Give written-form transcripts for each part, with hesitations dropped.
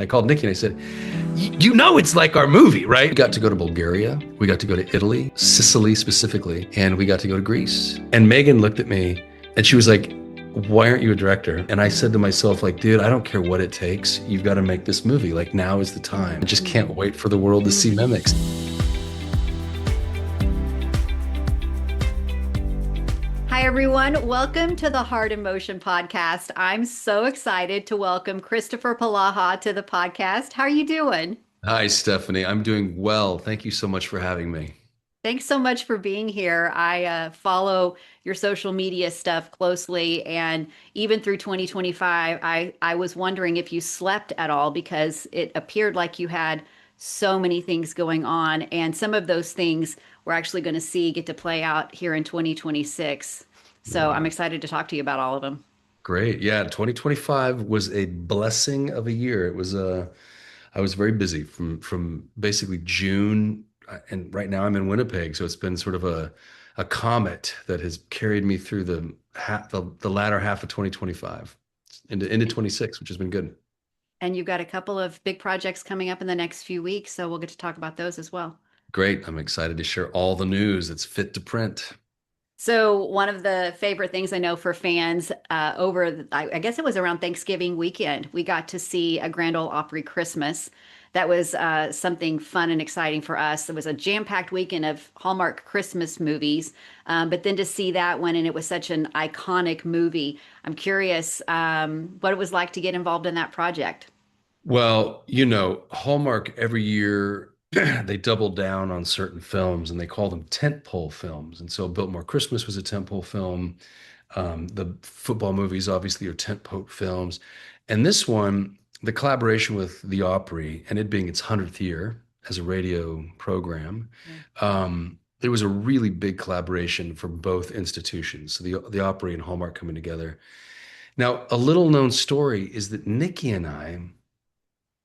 I called Nikki and I said, you know, it's like our movie, right? We got to go to Bulgaria. We got to go to Italy, Sicily specifically, and we got to go to Greece. And Megan looked at me and she was like, why aren't you a director? And I said to myself, like, dude, I don't care what it takes. You've got to make this movie. Like, now is the time. I just can't wait for the world to see Mimics. Hi, everyone. Welcome to the Heart and Motion podcast. I'm so excited to welcome Kristoffer Polaha to the podcast. How are you doing? Hi, Stephanie. I'm doing well. Thank you so much for having me. Thanks so much for being here. I follow your social media stuff closely, and even through 2025, I was wondering if you slept at all because it appeared like you had so many things going on, and some of those things we're actually going to see get to play out here in 2026. So I'm Wow. excited to talk to you about all of them. Great. Yeah, 2025 was a blessing of a year. I was very busy from basically June, and right now I'm in Winnipeg, so it's been sort of a comet that has carried me through the latter half of 2025 into 26, which has been good. And you've got a couple of big projects coming up in the next few weeks, so we'll get to talk about those as well. Great. I'm excited to share all the news that's fit to print. So, one of the favorite things I know for fans I guess it was around Thanksgiving weekend, we got to see a Grand Ole Opry Christmas. That was something fun and exciting for us. It was a jam-packed weekend of Hallmark Christmas movies, but then to see that one and it was such an iconic movie. I'm curious what it was like to get involved in that project. Well, Hallmark every year they double down on certain films and they call them tentpole films. And so Biltmore Christmas was a tentpole film. The football movies obviously are tentpole films. And this one, the collaboration with the Opry and it being its 100th year as a radio program, Yeah. it was a really big collaboration for both institutions. So the Opry and Hallmark coming together. Now, a little known story is that Nikki and I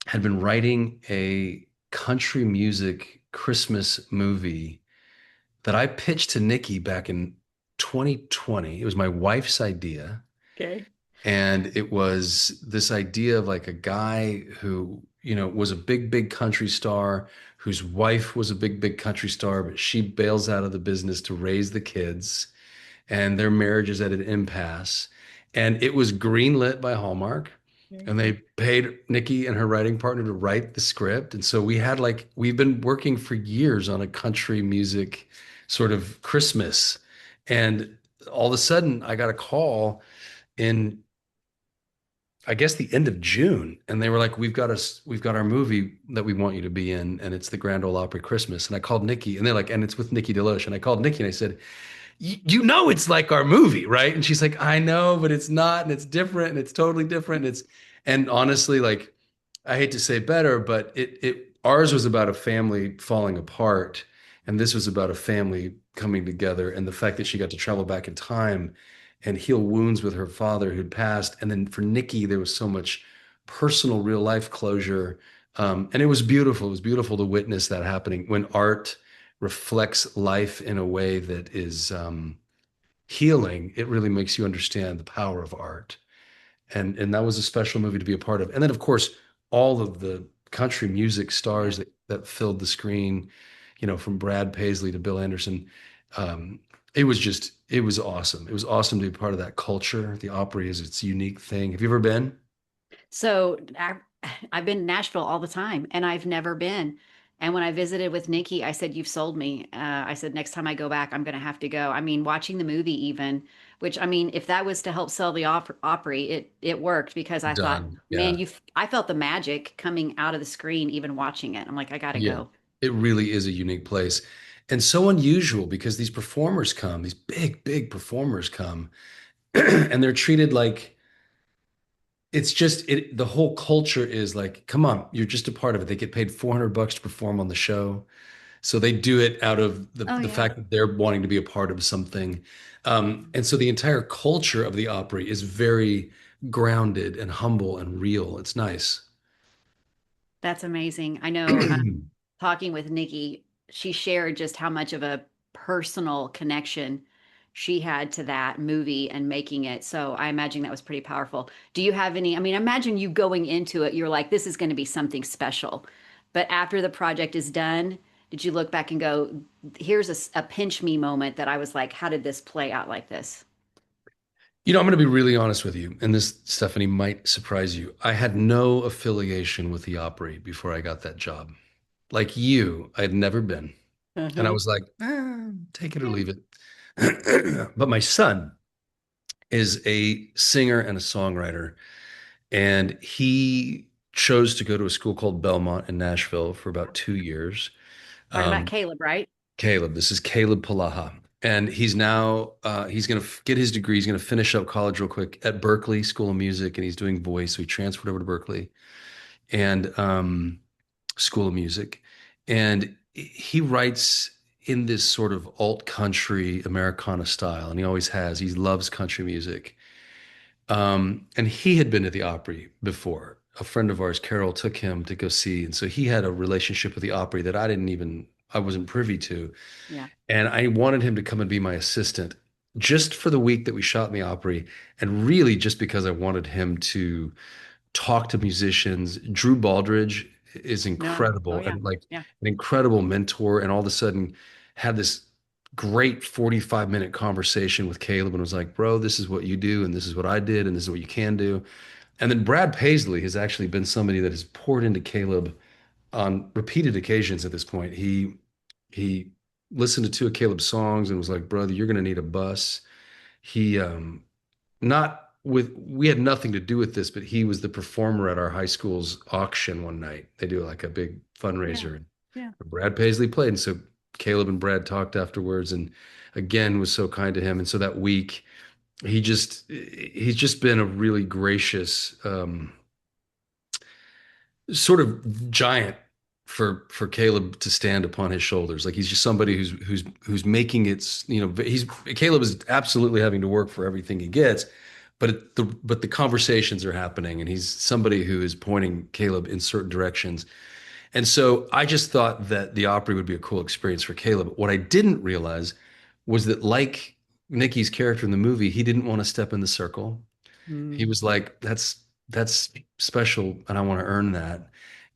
had been writing a country music Christmas movie that I pitched to Nikki back in 2020. It was my wife's idea. Okay. And it was this idea of like a guy who, was a big country star, whose wife was a big country star, but she bails out of the business to raise the kids, and their marriage is at an impasse. And it was greenlit by Hallmark. And they paid Nikki and her writing partner to write the script. And so we've been working for years on a country music sort of Christmas. And all of a sudden, I got a call in, I guess, the end of June. And they were like, we've got our movie that we want you to be in. And it's the Grand Ole Opry Christmas. And I called Nikki and they're like, and it's with Nikki DeLoach. And I called Nikki and I said, you know, it's like our movie, right? And she's like, I know, but it's not, and it's different, and it's totally different. And honestly, like, I hate to say better, but ours was about a family falling apart, and this was about a family coming together, and the fact that she got to travel back in time and heal wounds with her father who'd passed. And then for Nikki, there was so much personal, real life closure. And it was beautiful. It was beautiful to witness that happening when art reflects life in a way that is healing. It really makes you understand the power of art. And that was a special movie to be a part of. And then, of course, all of the country music stars that filled the screen, from Brad Paisley to Bill Anderson. It was awesome. It was awesome to be part of that culture. The Opry is its unique thing. Have you ever been? So I've been in Nashville all the time and I've never been. And when I visited with Nikki, I said, "You've sold me." I said, "Next time I go back, I'm going to have to go." I mean, watching the movie, even, which I mean, if that was to help sell the Opry, it worked because I thought, Done. man, Yeah. I felt the magic coming out of the screen, even watching it. I'm like, I got to Yeah. go. It really is a unique place and so unusual because these performers come, these big performers come, and they're treated like the whole culture is like, come on, you're just a part of it. They get paid $400 to perform on the show. So they do it out of Oh the yeah. fact that they're wanting to be a part of something. And so the entire culture of the Opry is very grounded and humble and real. It's nice. That's amazing. I know talking with Nikki, she shared just how much of a personal connection she had to that movie and making it. So I imagine that was pretty powerful. Do you have any? I mean, imagine you going into it, you're like, this is going to be something special. But after the project is done, did you look back and go, here's a pinch me moment that I was like, how did this play out like this? I'm going to be really honest with you, and this, Stephanie, might surprise you. I had no affiliation with the Opry before I got that job. Like you, I had never been. And I Uh-huh. was like, take it or leave it. But my son is a singer and a songwriter, and he chose to go to a school called Belmont in Nashville for about 2 years. Talking about Um, Caleb, right? Caleb, this is Caleb Polaha. And he's now he's going to get his degree. He's going to finish up college real quick at Berkeley School of Music, and he's doing voice. So he transferred over to Berkeley and School of Music, and he writes in this sort of alt country Americana style, and he always has. He loves country music, and he had been to the Opry before. A friend of ours, Carol, took him to go see, and so he had a relationship with the Opry that I wasn't privy to. Yeah. And I wanted him to come and be my assistant just for the week that we shot in the Opry, and really just because I wanted him to talk to musicians. Drew Baldridge is No. Oh incredible yeah. and like Yeah. an incredible mentor. And all of a sudden had this great 45-minute conversation with Caleb and was like, bro, this is what you do, and this is what I did, and this is what you can do. And then Brad Paisley has actually been somebody that has poured into Caleb on repeated occasions at this point. He listened to two of Caleb's songs and was like, brother, you're gonna need a bus. He not with we had nothing to do with this, but he was the performer at our high school's auction one night. They do like a big Yeah. fundraiser. And Yeah. Brad Paisley played. And so Caleb and Brad talked afterwards and again was so kind to him. And so that week he's just been a really gracious sort of giant for Caleb to stand upon his shoulders. Like he's just somebody who's making it, he's Caleb is absolutely having to work for everything he gets, but the conversations are happening and he's somebody who is pointing Caleb in certain directions. And so I just thought that the Opry would be a cool experience for Caleb. What I didn't realize was that like Nikki's character in the movie, he didn't want to step in the circle. He Mm. was like, that's special, and I want to earn that.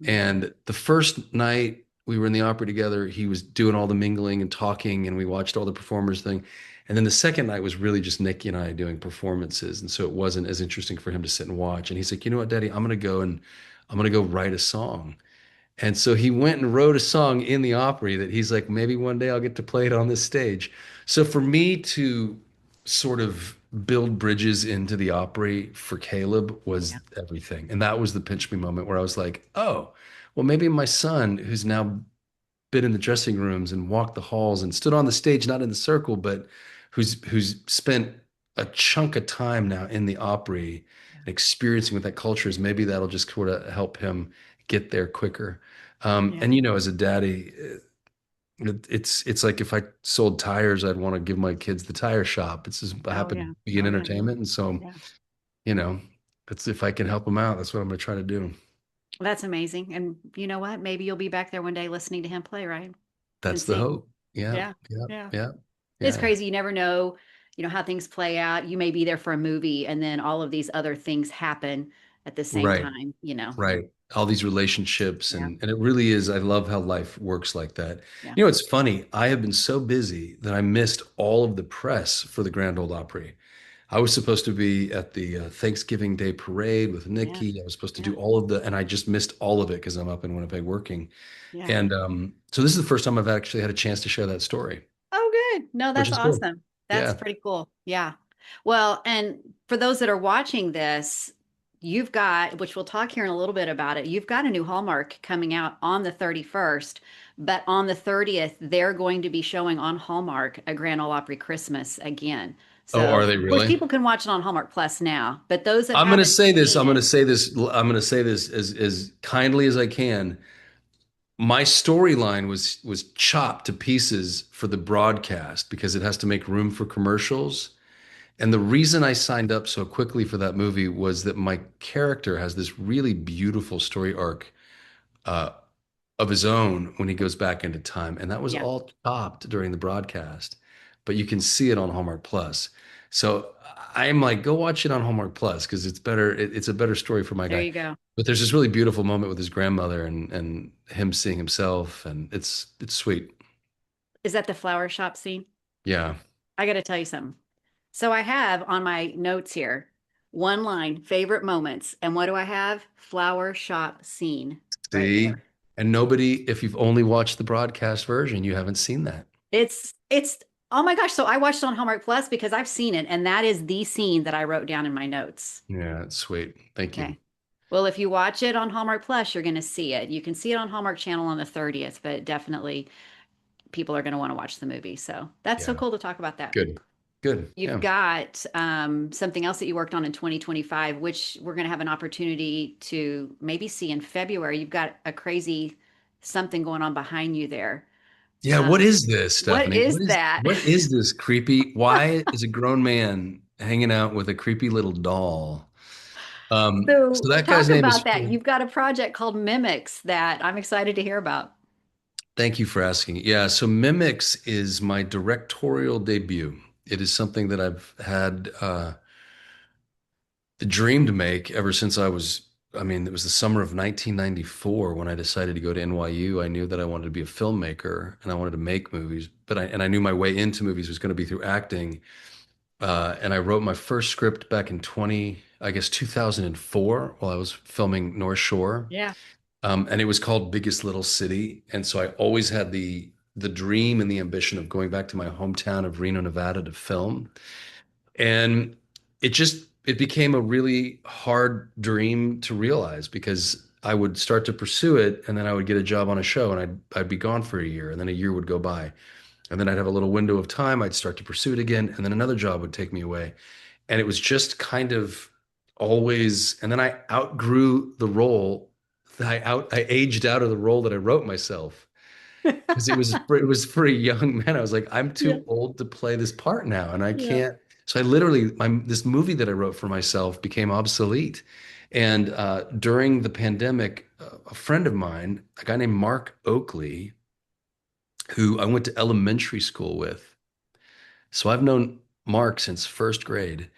Mhm. And the first night we were in the Opry together, he was doing all the mingling and talking, and we watched all the performers thing. And then the second night was really just Nikki and I doing performances, and so it wasn't as interesting for him to sit and watch. And he's like, you know what, Daddy, I'm gonna go write a song. And so he went and wrote a song in the Opry that he's like, maybe one day I'll get to play it on this stage. So for me to sort of build bridges into the Opry for Caleb Yeah. was everything. And that was the pinch me moment where I was like, oh, well, maybe my son, who's now been in the dressing rooms and walked the halls and stood on the stage, not in the circle, but who's spent a chunk of time now in the Opry and experiencing what that culture is, maybe that'll just sort of help him get there quicker. Yeah. And as a daddy, it's like if I sold tires, I'd want to give my kids the tire shop. It's just I Oh happen to yeah. be in Oh yeah. entertainment, and so Yeah. you know, it's if I can help them out, that's what I'm going to try to do. That's amazing. And you know what? Maybe you'll be back there one day listening to him play, right? And That's the sing. hope. Yeah, Yeah. yeah, Yeah. yeah, It's yeah. crazy. You never know, how things play out. You may be there for a movie and then all of these other things happen at the same Right. time. Right. All these relationships Yeah. and it really is, I love how life works like that. Yeah. It's funny. I have been so busy that I missed all of the press for the Grand Ole Opry. I was supposed to be at the Thanksgiving Day parade with Yeah. Nikki. I was supposed to Yeah. do all of and I just missed all of it because I'm up in Winnipeg working. Yeah. And so this is the first time I've actually had a chance to share that story, Oh, good. No, which that's is cool. awesome. That's Yeah. pretty cool. Yeah. Well, and for those that are watching this, you've got, which we'll talk here in a little bit about it, you've got a new Hallmark coming out on the 31st, but on the 30th, they're going to be showing on Hallmark A Grand Ole Opry Christmas again. Oh, So, are they of course, really? people can watch it on Hallmark Plus now, but those that I'm going to haven't say this. seen I'm going it, to say this. I'm going to say this as kindly as I can. My storyline was chopped to pieces for the broadcast because it has to make room for commercials. And the reason I signed up so quickly for that movie was that my character has this really beautiful story arc uh, of his own when he goes back into time, and that was yeah, all chopped during the broadcast. but you can see it on Hallmark Plus. So I'm like, go watch it on Hallmark Plus because it's better. It's a better story for my There guy. you go. But there's this really beautiful moment with his grandmother and him seeing himself, and it's sweet. Is that the flower shop scene? Yeah. I got to tell you something. So I have on my notes here one line, favorite moments. And what do I have? Flower shop scene right See, there. and nobody, if you've only watched the broadcast version, you haven't seen that. It's oh my gosh. So I watched it on Hallmark Plus because I've seen it, and that is the scene that I wrote down in my notes. Yeah, it's sweet. Thank you. Okay. Well, if you watch it on Hallmark Plus, you're going to see it. You can see it on Hallmark Channel on the 30th, but definitely people are going to want to watch the movie. So that's so Yeah, cool to talk about that. good. Good. You've Yeah. got something else that you worked on in 2025, which we're going to have an opportunity to maybe see in February. You've got a crazy something going on behind you there. Yeah, Uh, what is this, what Stephanie? is that? What is this creepy? Why is a grown man hanging out with a creepy little doll? So So, that guy's talk name is about that. Flint. You've got a project called Mimics that I'm excited to hear about. Thank you for asking. Yeah, so Mimics is my directorial debut. It is something that I've had the dream to make ever since I mean, it was the summer of 1994 when I decided to go to NYU. I knew that I wanted to be a filmmaker and I wanted to make movies, and I knew my way into movies was going to be through acting. And I wrote my first script back in 2004 while I was filming North Shore. Yeah. And it was called Biggest Little City. And so I always had the dream and the ambition of going back to my hometown of Reno, Nevada to film. And it became a really hard dream to realize because I would start to pursue it and then I would get a job on a show and I'd be gone for a year and then a year would go by. And then I'd have a little window of time, I'd start to pursue it again, and then another job would take me away. And it was just kind of always, and then I outgrew the role. I aged out of the role that I wrote myself because it was for a young man. I was like, I'm Yeah. too old to play this part now, and I Yeah. can't. So I literally, this movie that I wrote for myself became obsolete. And during the pandemic, a friend of mine, a guy named Mark Oakley, who I went to elementary school with, so I've known Mark since first grade.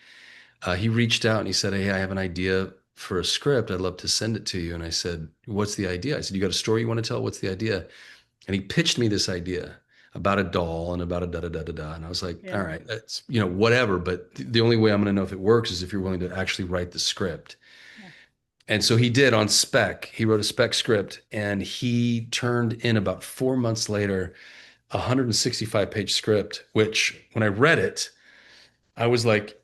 He reached out and he said, "Hey, I have an idea for a script. I'd love to send it to you." And I said, "What's the idea?" I said, "You got a story you want to tell? What's the idea?" And he pitched me this idea about a doll and about a da da da da da. And I was like, "All Yeah. right, that's, whatever. But the only way I'm going to know if it works is if you're willing to actually write the script." Yeah. And so he did on spec. He wrote a spec script and he turned in about 4 months later a 165-page script, which when I read it, I was like,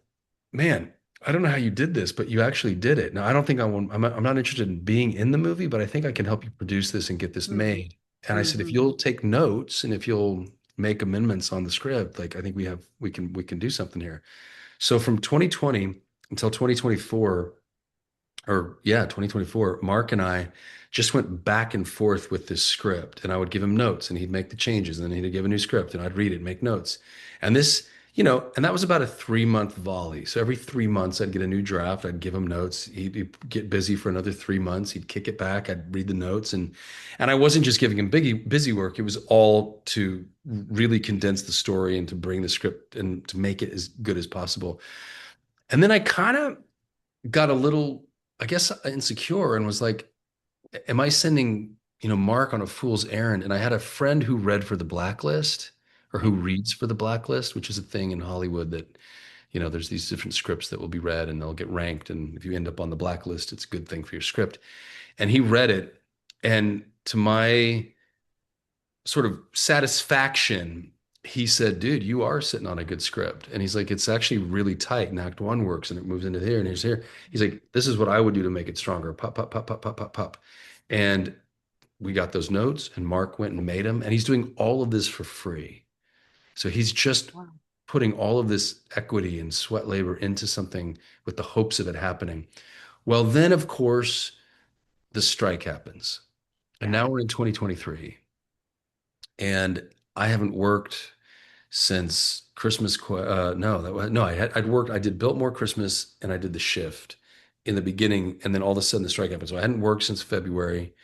man, I don't know how you did this, but you actually did it. Now, I don't think I'm not interested in being in the movie, but I think I can help you produce this and get this Mm-hmm. made. And I said, if Mm-hmm. you'll take notes and if you'll make amendments on the script, like I think we can do something here. So from 2020 until 2024, or yeah, 2024, Mark and I just went back and forth with this script, and I would give him notes, and he'd make the changes, and then he'd give a new script, and I'd read it, make notes, and this, and that was about a 3 month volley. So every 3 months, I'd get a new draft, I'd give him notes, he'd get busy for another 3 months, he'd kick it back, I'd read the notes, and I wasn't just giving him busy work; it was all to really condense the story and to bring the script and to make it as good as possible. And then I kind of got a little, I guess, insecure and was like, am I sending, Mark on a fool's errand? And I had a friend who read for the Blacklist or who Okay. reads for the Blacklist, which is a thing in Hollywood that, there's these different scripts that will be read and they'll get ranked. And if you end up on the Blacklist, it's a good thing for your script. And he read it. And to my sort of satisfaction, he said, dude, you are sitting on a good script. And he's like, it's actually really tight. And Act One works and it moves into here and here's here. He's like, this is what I would do to make it stronger. Pop, pop, pop, pop, pop, pop, pop. And we got those notes and Mark went and made them. And he's doing all of this for free. So he's just Wow. putting all of this equity and sweat labor into something with the hopes of it happening. Well, then, of course, the strike happens. And Yeah. now we're in 2023. And I haven't worked since Christmas. No, no, I'd worked. I did Biltmore Christmas and I did The Shift in the beginning, and then all of a sudden the strike happened. So I hadn't worked since February,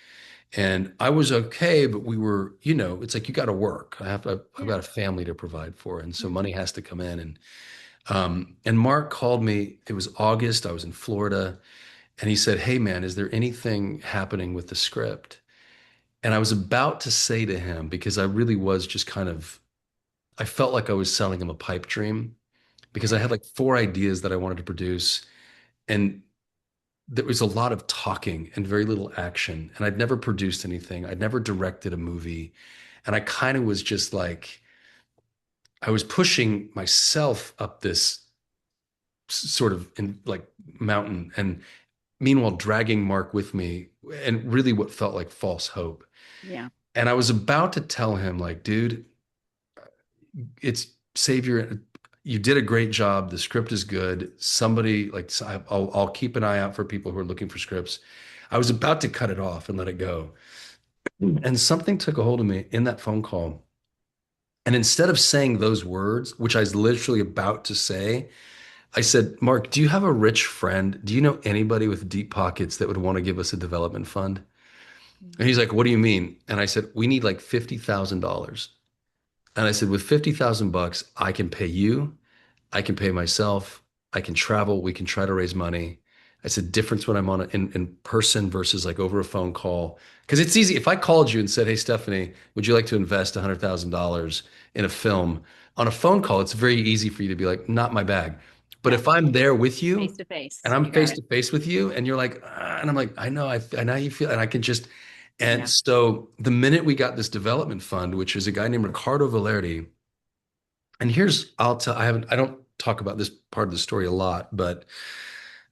And I was okay, but we were, it's like you got to work. I've Yeah. got a family to provide for, and so Yeah. money has to come in. And Mark called me. It was August. I was in Florida, and he said, "Hey, man, is there anything happening with the script?" And I was about to say to him, because I really was just kind of, I felt like I was selling him a pipe dream because I Okay. had like four ideas that I wanted to produce, and there was a lot of talking and very little action. And I'd never produced anything. I'd never directed a movie. And I kind of was just like, I was pushing myself up this sort of like mountain and meanwhile dragging Mark with me and really what felt like false hope. Yeah. And I was about to tell him like, dude, it's Savior. You did a great job. The script is good. Somebody like I'll keep an eye out for people who are looking for scripts. I was about to cut it off and let it go. And something took a hold of me in that phone call. And instead of saying those words, which I was literally about to say, I said, Mark, do you have a rich friend? Do you know anybody with deep pockets that would want to give us a development fund? And he's like, what do you mean? And I said, we need like $50,000. And I said, with 50,000 bucks, I can pay you. I can pay myself. I can travel. We can try to raise money. It's a difference when I'm on in person versus like over a phone call. Because it's easy. If I called you and said, "Hey, Stephanie, would you like to invest $100,000 in a film?" On a phone call, it's very easy for you to be like, "Not my bag." But Yeah. if I'm there with Face you to and face. I'm You got face it. to face with you, and you're like, and I'm like, I know, I know how you feel, and I can just. And Yeah. so the minute we got this development fund, which is a guy named Ricardo Valerdi, and here's, I don't talk about this part of the story a lot, but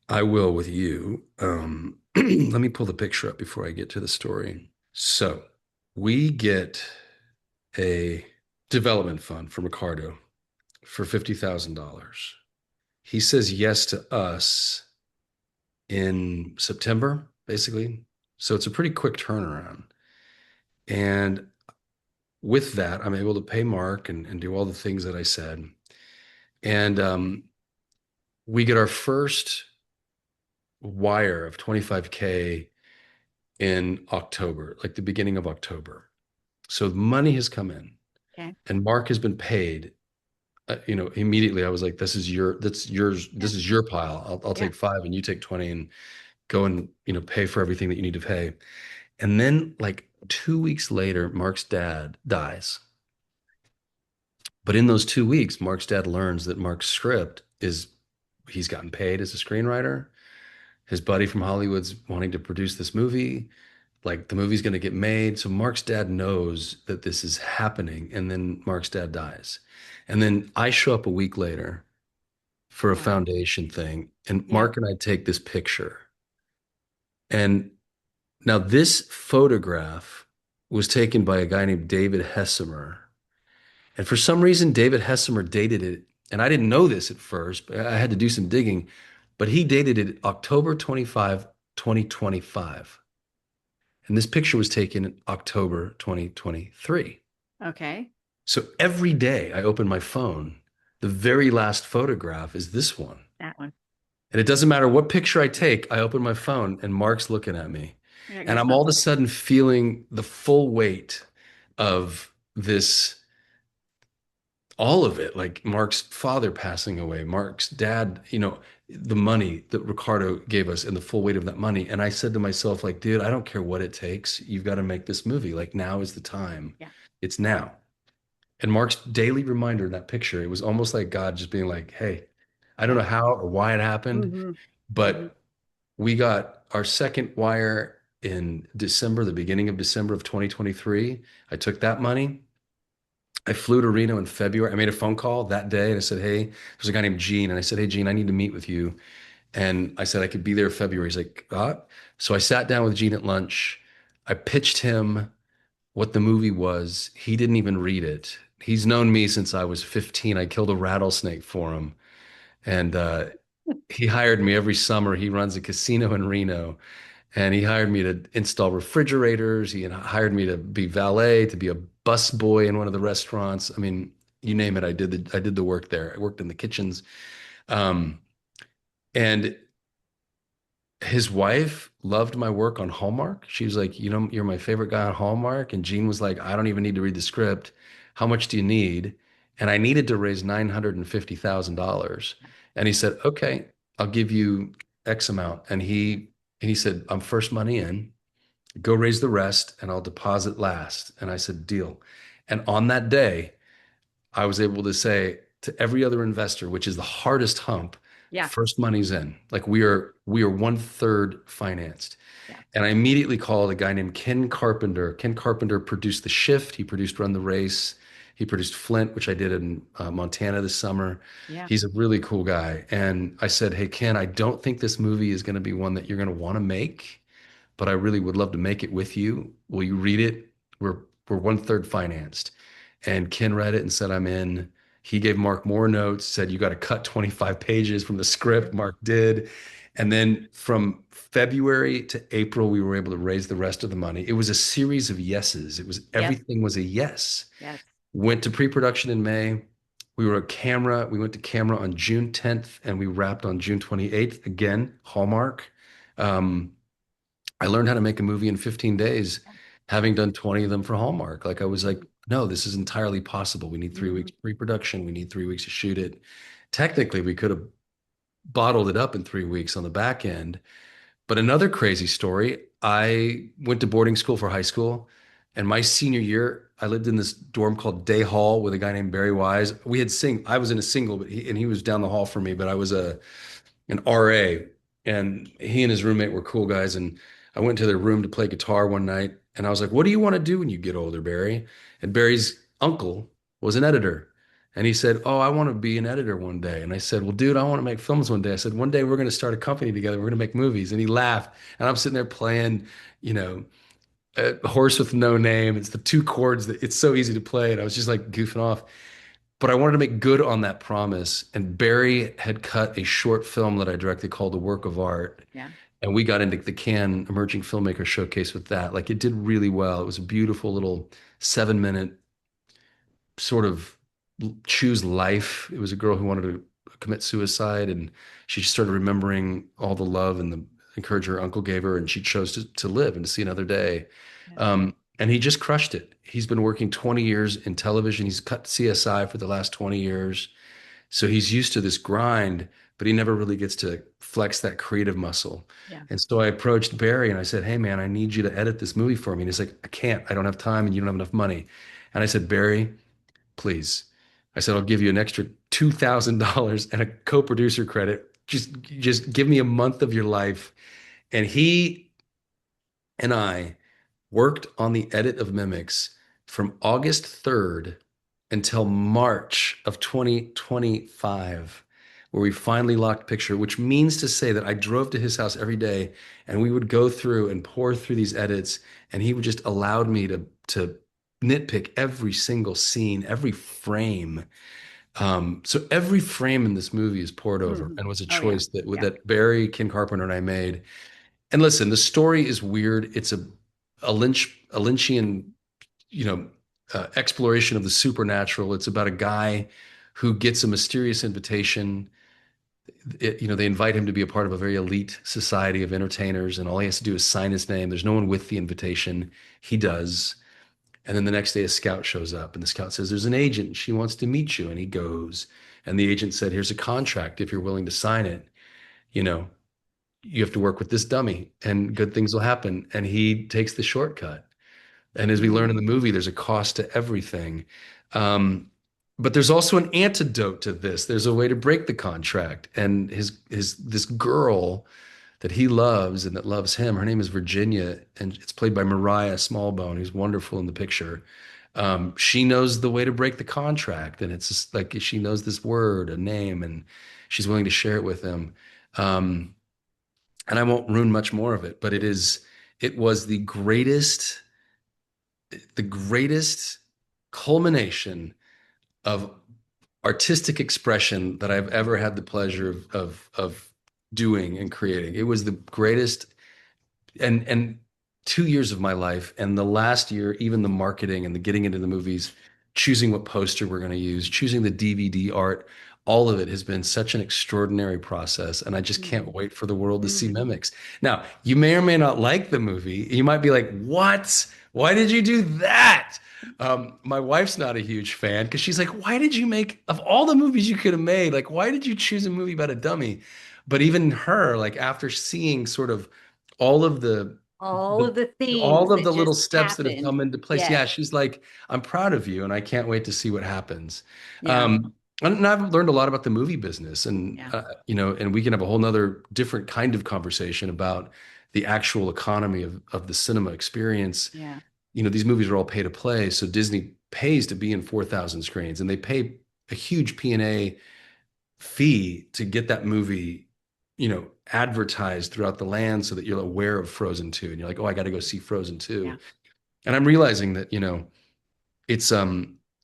I will with you. Let me pull the picture up before I get to the story. So we get a development fund from Ricardo for $50,000. He says yes to us in September, basically. So it's a pretty quick turnaround. And with that, I'm able to pay Mark and do all the things that I said. And we get our first wire of 25K in October, like the beginning of October. So money has come in Okay. and Mark has been paid. Immediately I was like, that's yours. Yeah. This is your pile. I'll Yeah. take five and you take 20 and go and, pay for everything that you need to pay. And then like 2 weeks later, Mark's dad dies. But in those 2 weeks, Mark's dad learns that Mark's script is he's gotten paid as a screenwriter. His buddy from Hollywood's wanting to produce this movie. Like the movie's going to get made. So Mark's dad knows that this is happening. And then Mark's dad dies. And then I show up a week later for a Wow. foundation thing. And Yeah. Mark and I take this picture. And now this photograph was taken by a guy named David Hessemer. And for some reason, David Hessemer dated it. And I didn't know this at first, but I had to do some digging. But he dated it October 25, 2025. And this picture was taken in October 2023. Okay. So every day I open my phone, the very last photograph is this one. That one. And it doesn't matter what picture I take, I open my phone and Mark's looking at me. I got And I'm all of goosebumps. a sudden feeling the full weight of this, all of it, like Mark's father passing away, Mark's dad, the money that Ricardo gave us and the full weight of that money. And I said to myself, like, dude, I don't care what it takes. You've got to make this movie. Like, now is the time. Yeah. It's now. And Mark's daily reminder in that picture, it was almost like God just being like, hey, I don't Yeah. know how or why it happened, Mm-hmm. Mm-hmm. but we got our second wire in December, the beginning of December of 2023. I took that money. I flew to Reno in February. I made a phone call that day and I said, hey, there's a guy named Gene. And I said, hey, Gene, I need to meet with you. And I said I could be there February. He's like, So I sat down with Gene at lunch. I pitched him what the movie was. He didn't even read it. He's known me since I was 15. I killed a rattlesnake for him. And he hired me every summer. He runs a casino in Reno. And he hired me to install refrigerators. He hired me to be valet, to be a bus boy in one of the restaurants. I mean, you name it, I did the work there. I worked in the kitchens. Um, and his wife loved my work on Hallmark. She was like, you're my favorite guy on Hallmark. And Gene was like, I don't even need to read the script. How much do you need? And I needed to raise $950,000. And he said, okay, I'll give you X amount. And he said, I'm first money in. Go raise the rest and I'll deposit last. And I said, deal. And on that day, I was able to say to every other investor, which is the hardest hump, Yeah. first money's in. Like we are one third financed. Yeah. And I immediately called a guy named Ken Carpenter. Ken Carpenter produced The Shift. He produced Run the Race. He produced Flint, which I did in Montana this summer. Yeah. He's a really cool guy. And I said, hey, Ken, I don't think this movie is going to be one that you're going to want to make, but I really would love to make it with you. Will you read it? We're we're one third financed. And Ken read it and said, I'm in. He gave Mark more notes, said, you got to cut 25 pages from the script. Mark did. And then from February to April, we were able to raise the rest of the money. It was a series of yeses. It was Yes. everything was a yes. Yes. Went to pre-production in May. We were at camera. We went to camera on June 10th and we wrapped on June 28th. Again, Hallmark. Um, I learned how to make a movie in 15 days, having done 20 of them for Hallmark. Like I was like, no, this is entirely possible. We need 3 weeks Mhm. pre-production. We need 3 weeks to shoot it. Technically, we could have bottled it up in 3 weeks on the back end. But another crazy story, I went to boarding school for high school, and my senior year, I lived in this dorm called Day Hall with a guy named Barry Wise. I was in a single, but he was down the hall from me, but I was an RA, and he and his roommate were cool guys. And I went to their room to play guitar one night, and I was like, "What do you want to do when you get older, Barry?" And Barry's uncle was an editor, and he said, "Oh, I want to be an editor one day." And I said, "Well, dude, I want to make films one day." I said, "One day we're going to start a company together. We're going to make movies." And he laughed, and I'm sitting there playing, you know. A horse with no name. It's the two chords that it's so easy to play. And I was just like goofing off. But I wanted to make good on that promise. And Barry had cut a short film that I directed called A Work of Art. Yeah. And we got into the Cannes Emerging Filmmaker Showcase with that. Like it did really well. It was a beautiful little 7 minute sort of choose life. It was a girl who wanted to commit suicide, and she just started remembering all the love and the encouragement her uncle gave her, and she chose to live and to see another day. Yeah. And he just crushed it. He's been working 20 years in television. He's cut CSI for the last 20 years. So he's used to this grind, but he never really gets to flex that creative muscle. Yeah. And so I approached Barry and I said, hey, man, I need you to edit this movie for me. And he's like, I can't. I don't have time and you don't have enough money. And I said, Barry, please. I said, I'll give you an extra $2,000 and a co-producer credit. Just give me a month of your life. And he and I worked on the edit of Mimics from August 3rd until March of 2025, where we finally locked picture, which means to say that I drove to his house every day and we would go through and pour through these edits, and he would just allowed me to nitpick every single scene, every frame. So every frame in this movie is poured over Mhm. and was a Oh yeah. choice that Yeah. that Barry, Ken Carpenter, and I made. And listen, the story is weird. It's a Lynchian, you know, exploration of the supernatural. It's about a guy who gets a mysterious invitation. They invite him to be a part of a very elite society of entertainers, and all he has to do is sign his name. There's no one with the invitation. He does. And then the next day, a scout shows up, and the scout says, there's an agent. She wants to meet you. And he goes. And the agent said, here's a contract. If you're willing to sign it, you know, you have to work with this dummy and good things will happen. And he takes the shortcut. And as we learn in Mhm. the movie, there's a cost to everything. Um, but there's also an antidote to this. There's a way to break the contract. And his this girl that he loves and that loves him, her name is Virginia, and it's played by Mariah Smallbone, who's wonderful in the picture. She knows the way to break the contract, and it's just like she knows this word, a name, and she's willing to share it with him. Um, and I won't ruin much more of it, but it was the greatest culmination of artistic expression that I've ever had the pleasure of doing and creating. It was the greatest, and 2 years of my life, and the last year, even the marketing and the getting into the movies, choosing what poster we're going to use, choosing the DVD art, all of it has been such an extraordinary process, and I just can't Mhm. wait for the world to see Mhm. Mimics. Now, you may or may not like the movie. You might be like, "What? Why did you do that?" My wife's not a huge fan because she's like, "Why did you make of all the movies you could have made? Like, why did you choose a movie about a dummy?" But even her, like after seeing sort of all of All the of the things all of that the little just steps that have happened. come into place, Yes. yeah, she's like, "I'm proud of you, and I can't wait to see what happens." Yeah. Um, and I've learned a lot about the movie business, and Yeah. and we can have a whole nother different kind of conversation about the actual economy of the cinema experience. Yeah. These movies are all pay to play, so Disney pays to be in 4,000 screens, and they pay a huge P&A fee to get that movie, advertised throughout the land so that you're aware of Frozen 2, and you're like, oh, I got to go see Frozen Yeah. 2. And I'm realizing that, it's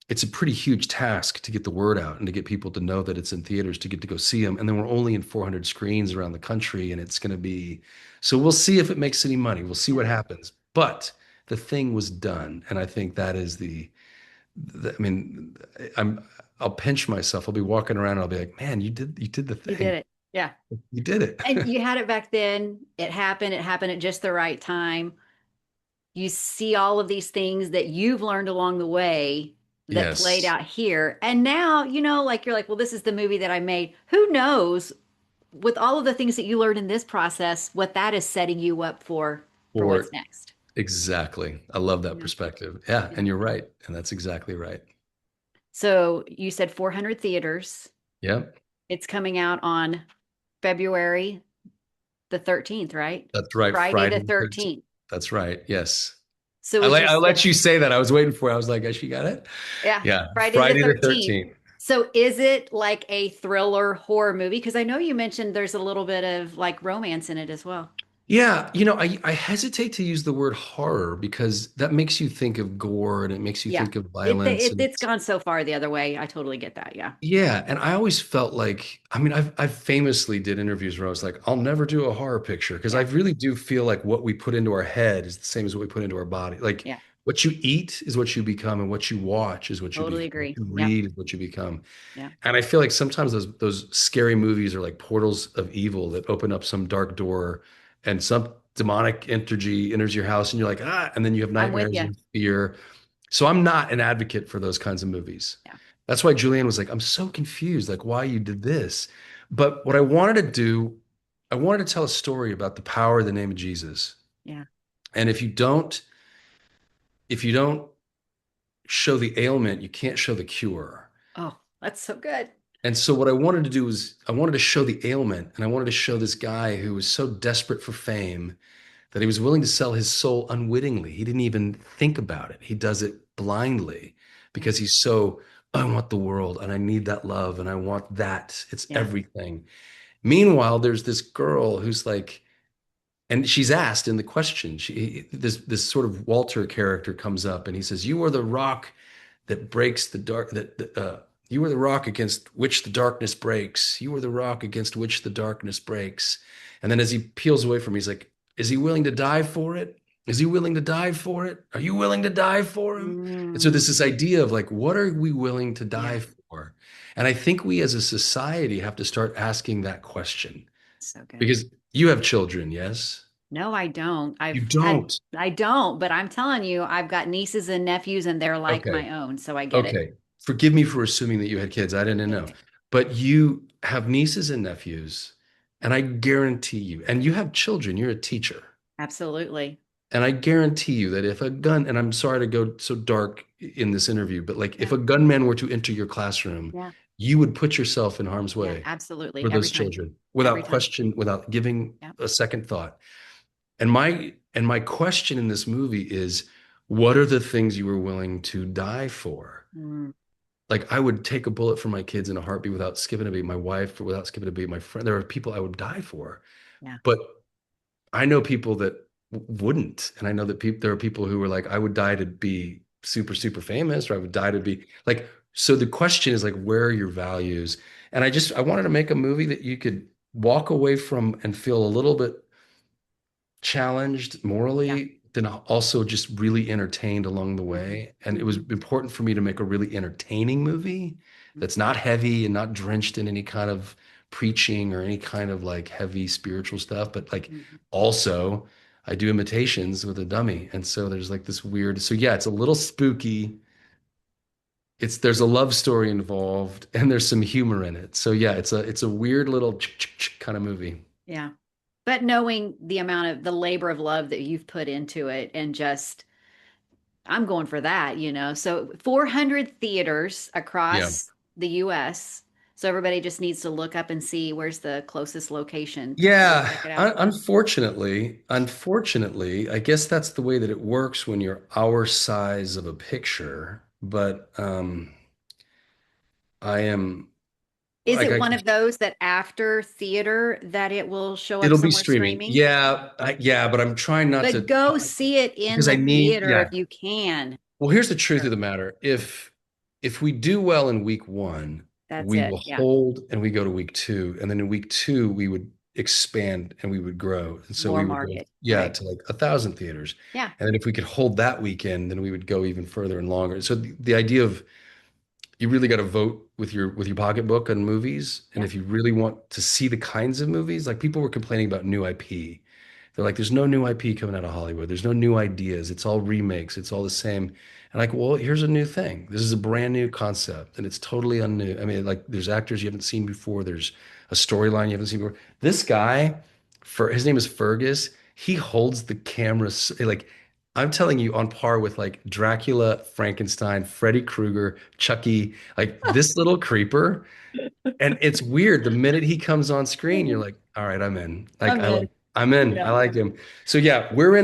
it's a pretty huge task to get the word out and to get people to know that it's in theaters to get to go see them. And then we're only in 400 screens around the country, and it's going to be so we'll see if it makes any money. We'll see Yeah. what happens. But the thing was done, and I think that is I mean, I'm I'll pinch myself. I'll be walking around and I'll be like, man, you did the You did thing. it. Yeah. You did it. And you had it back then. It happened. It happened at just the right time. You see all of these things that you've learned along the way that played Yes. out here. And now, like you're like, well, this is the movie that I made. Who knows with all of the things that you learned in this process, what that is setting you up for what's Or next. exactly. I love that Yeah. perspective. Yeah, Yeah. and you're right. And that's exactly right. So you said 400 theaters. Yep. It's coming out on February the 13th, right? That's right. Friday Friday the the 13th. 13th. That's right. Yes. So as you I said, let you say that. I was waiting for it. I was like, "Oh, she got it." yeah, Yeah. Friday the Friday the 13th. 13th. So is it like a thriller horror movie? Because I know you mentioned there's a little bit of like romance in it as well. Yeah, I hesitate to use the word horror because that makes you think of gore and it makes you Yeah. think of It, violence. it And it's gone so far the other way. I totally get that. Yeah. yeah, and I always felt like, I mean, I've famously did interviews where I was like, I'll never do a horror picture because I Yeah. really do feel like what we put into our head is the same as what we put into our body. Like Yeah. what you eat is what you become, and what you watch is what you Totally become. What agree. you Yep. read is what you become. Yeah. And I feel like sometimes those scary movies are like portals of evil that open up some dark door, and some demonic energy enters your house, and you're like, ah, and then you have I'm with nightmares you. and fear. So I'm not an advocate for those kinds of movies. Yeah. That's why Julianne was like, I'm so confused, like why you did this. But what I wanted to do, I wanted to tell a story about the power of the name of Jesus. Yeah. And if you don't show the ailment, you can't show the cure. Oh, that's so good. And so what I wanted to do was I wanted to show the ailment, and I wanted to show this guy who was so desperate for fame that he was willing to sell his soul unwittingly. He didn't even think about it. He does it blindly Yeah. because he's so, I want the world and I need that love and I want that. It's Yeah. everything. Meanwhile, there's this girl who's like, and she's asked in the question, this sort of Walter character comes up and he says, "You are the rock that breaks the dark you are the rock against which the darkness breaks. You are the rock against which the darkness breaks." And then as he peels away from me, he's like, "Is he willing to die for it? Is he willing to die for it? Are you willing to die for him?" And so there's Mm, this idea of like, what are we willing to yeah. die for? And I think we as a society have to start asking that question So good. because you have children, yes? No, I don't. You don't. I don't, but I'm telling you, I've got nieces and nephews and they're like Okay. my own. So I get it. Okay. Forgive me for assuming that you had kids. I didn't know. But you have nieces and nephews, and I guarantee you, and you have children, you're a teacher. Absolutely. And I guarantee you that if a gun, and I'm sorry to go so dark in this interview, but like if Yeah. a gunman were to enter your classroom, Yeah. you would put yourself in harm's Yeah. way Absolutely. for Every those time. children Every without time. question, without giving Yeah. a second thought. And my question in this movie is, what are the things you were willing to die for? Mm, Like I would take a bullet for my kids in a heartbeat without skipping a beat, my wife without skipping a beat, my friend. There are people I would die for, yeah. but I know people that wouldn't, and I know that there are people who are like, I would die to be super super famous, or I would die to be like. So the question is like, where are your values? And I wanted to make a movie that you could walk away from and feel a little bit challenged Yeah. morally, then also just really entertained along the Hmm. way. And it was Hmm. important for me to make a really entertaining movie, that's not heavy and not drenched in any kind of preaching or any kind of like heavy spiritual stuff, but like Mhm. also I do imitations with a dummy. And so there's like this weird, so yeah, it's a little spooky. There's a love story involved and there's some humor in it. So yeah, it's a weird little kind of movie. Yeah. But knowing the amount of the labor of love that you've put into it and just I'm going for that, you know. So 400 theaters Yeah. across the US. So everybody just needs to look up and see where's the closest location to go Yeah, check it out. unfortunately, I guess that's the way that it works when you're our size of a picture. But I am Is like it I one of those that after theater that it will show up it'll be somewhere streaming. streaming? Yeah, yeah, but I'm trying not But to go see it in because I the need theater yeah. if you can. Well, here's the truth of Sure. the matter. If we do well in week one, That's we it. will Yeah. hold and we go to week two, and then in week two we would expand and we would grow, and so More we would go market. yeah Right. to like 1,000 theaters, Yeah. and then if we could hold that weekend, then we would go even further and longer. So the idea of you really got to vote with your pocketbook on movies. And Yeah. if you really want to see the kinds of movies, like people were complaining about new IP. They're like, there's no new IP coming out of Hollywood. There's no new ideas. It's all remakes. It's all the same. And like, well, here's a new thing. This is a brand new concept and it's totally unnew. I mean, like there's actors you haven't seen before. There's a storyline you haven't seen before. This guy, for his name is Fergus. He holds the camera like I'm telling you, on par with like Dracula, Frankenstein, Freddy Krueger, Chucky, like this little creeper. And it's weird. The minute he comes on screen, you're like, all right, I'm in. I'm in. I'm in. I Yeah. like him. So yeah, we are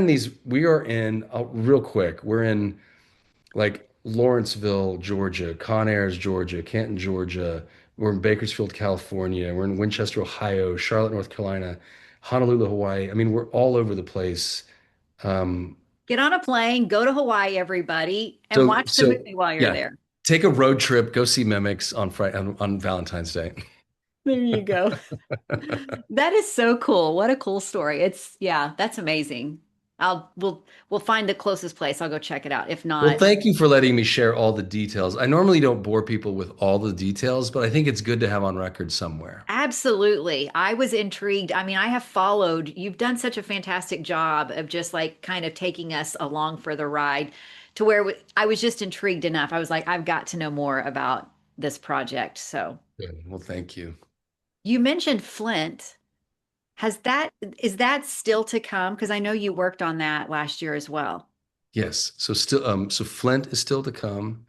in, real quick, we're in like Lawrenceville, Georgia, Conairs, Georgia, Canton, Georgia. We're in Bakersfield, California. We're in Winchester, Ohio, Charlotte, North Carolina, Honolulu, Hawaii. I mean, we're all over the place. Um, Get on a plane, go to Hawaii, everybody, and So, watch the so movie while you're yeah, there. take a road trip, go see Mimics on Friday on Valentine's Day. There you go. That is so cool. What a cool story. It's yeah, that's amazing. We'll find the closest place. I'll go check it out. If Well, not, thank you for letting me share all the details. I normally don't bore people with all the details, but I think it's good to have on record somewhere. absolutely. I was intrigued. I mean, I have followed, you've done such a fantastic job of just like kind of taking us along for the ride to where I was just intrigued enough. I was like, I've got to know more about this project. So Good. Well, thank you. you mentioned Flint. Has that, is that still to come? Because I know you worked on that last year as well. Yes. So Flint is still to come.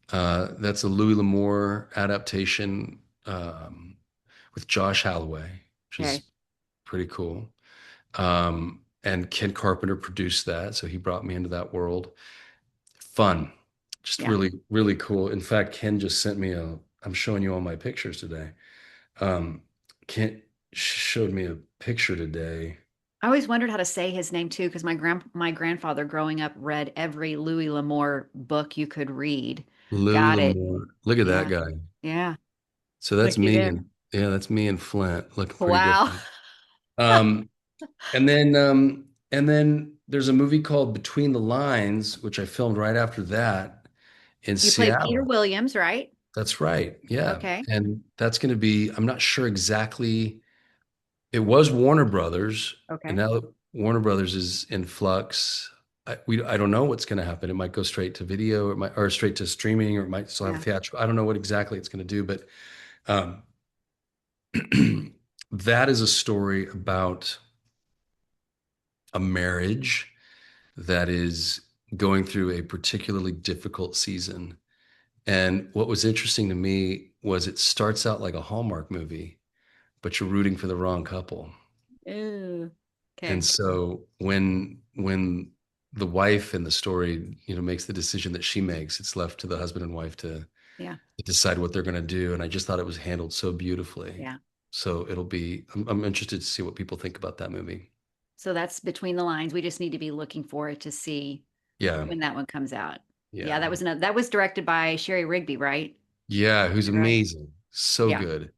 That's a Louis L'Amour adaptation with Josh Holloway, which is Okay. pretty cool. And Ken Carpenter produced that, so he brought me into that world. Fun, just Yeah. really, really cool. In fact, Ken just sent me I'm showing you all my pictures today. Um, Ken showed me a picture today. I always wondered how to say his name too, because my grandfather growing up read every Louis L'Amour book you could read. Louis Got it. L'Amour. Look at that Yeah. guy. Yeah. So that's Looky me, there. and yeah, that's me and Flint looking pretty Wow. different. Um, and then there's a movie called Between the Lines, which I filmed right after that in You play Peter Seattle. Williams, right? That's right. Yeah. Okay. And that's going to be, I'm not sure exactly. It was Warner Brothers, and Okay. now that Warner Brothers is in flux, I don't know what's going to happen. It might go straight to video, or it might, or straight to streaming, or it might still have a Yeah. theatrical. I don't know what exactly it's going to do, but um, that is a story about a marriage that is going through a particularly difficult season. And what was interesting to me was it starts out like a Hallmark movie, but you're rooting for the wrong couple. Ooh. And Okay. so when the wife in the story, makes the decision that she makes, it's left to the husband and wife Yeah. to decide what they're going to do. And I just thought it was handled so beautifully. Yeah. So I'm interested to see what people think about that movie. So that's between the lines. We just need to be looking for it to see Yeah. when that one comes out. Yeah, Yeah. that was directed by Sherry Rigby, right? Yeah. Who's Right. amazing. So Yeah. good.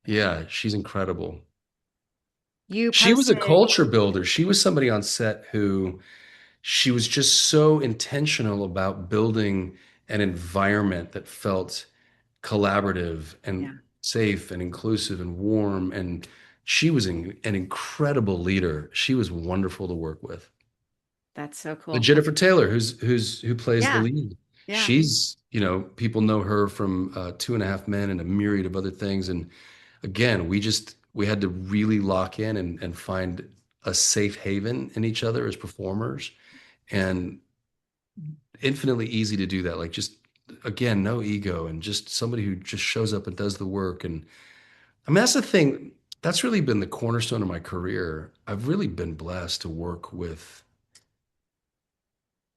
Yeah. She's incredible. You She was a posted, culture builder. She was somebody on set who she was just so intentional about building an environment that felt collaborative and Yeah. safe and inclusive and warm. And she was an incredible leader. She was wonderful to work with. That's so But cool. Jennifer Taylor, who plays the Yeah. lead, Yeah. she's, people know her from Two and a Half Men and a myriad of other things. And again, we had to really lock in and find a safe haven in each other as performers, and infinitely easy to do that. Like just again, no ego and just somebody who just shows up and does the work. And I mean, that's the thing. That's really been the cornerstone of my career. I've really been blessed to work with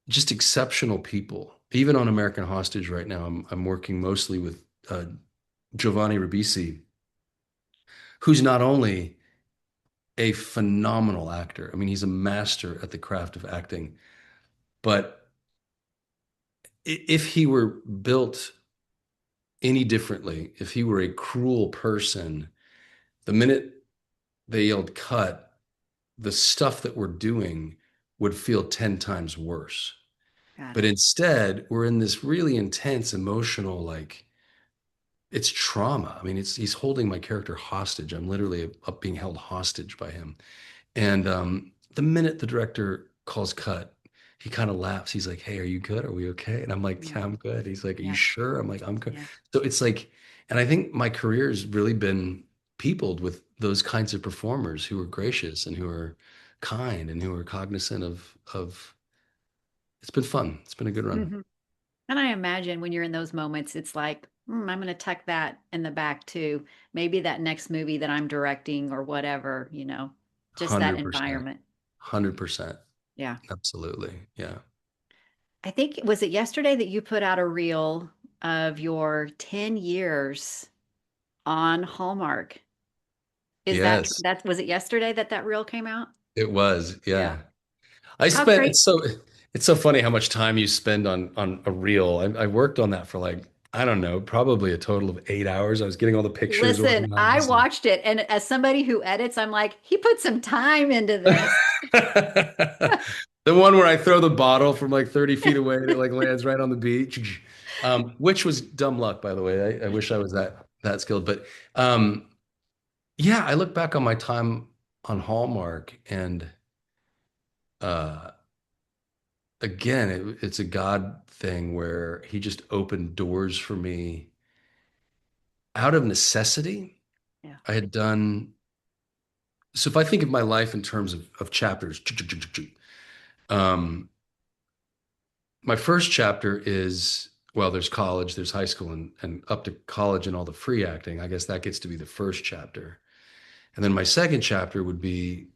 just exceptional people. Even on American Hostage right now, I'm working mostly with Giovanni Ribisi, who's not only a phenomenal actor. I mean, he's a master at the craft of acting. But if he were built any differently, if he were a cruel person, the minute they yelled cut, the stuff that we're doing would feel 10 times worse. Got But it. instead, we're in this really intense emotional, like it's trauma. I mean, he's holding my character hostage. I'm literally up being held hostage by him. And the minute the director calls cut, he kind of laughs. He's like, "Hey, are you good? Are we okay?" And I'm like, Yeah. "Yeah, I'm good." He's like, "Are you Yeah. sure?" I'm like, "I'm good." Yeah. So it's like, and I think my career has really been peopled with those kinds of performers who are gracious and who are kind and who are cognizant of. It's been fun. It's been a good run. Hmm. And I imagine when you're in those moments, it's like, I'm going to tuck that in the back too. Maybe that next movie that I'm directing or whatever, just that 100%. environment. 100%. Yeah. Absolutely. Yeah. I think, was it yesterday that you put out a reel of your 10 years on Hallmark? Is Yes, was it yesterday that that reel came out? it was. Yeah. Yeah. I How spent great. it's so funny how much time you spend on a reel. I worked on that for like, I don't know, probably a total of 8 hours. I was getting all the pictures Listen, I organized. watched it, and as somebody who edits, I'm like, he put some time into this. The one where I throw the bottle from like 30 feet away and it like lands right on the beach. Which was dumb luck, by the way. I wish I was that skilled. But yeah, I look back on my time on Hallmark and uh again, it's a God thing where he just opened doors for me out of necessity. Yeah. I had done, so if I think of my life in terms of chapters, um, my first chapter is, well, there's college, there's high school, and up to college and all the free acting. I guess that gets to be the first chapter. And then my second chapter would be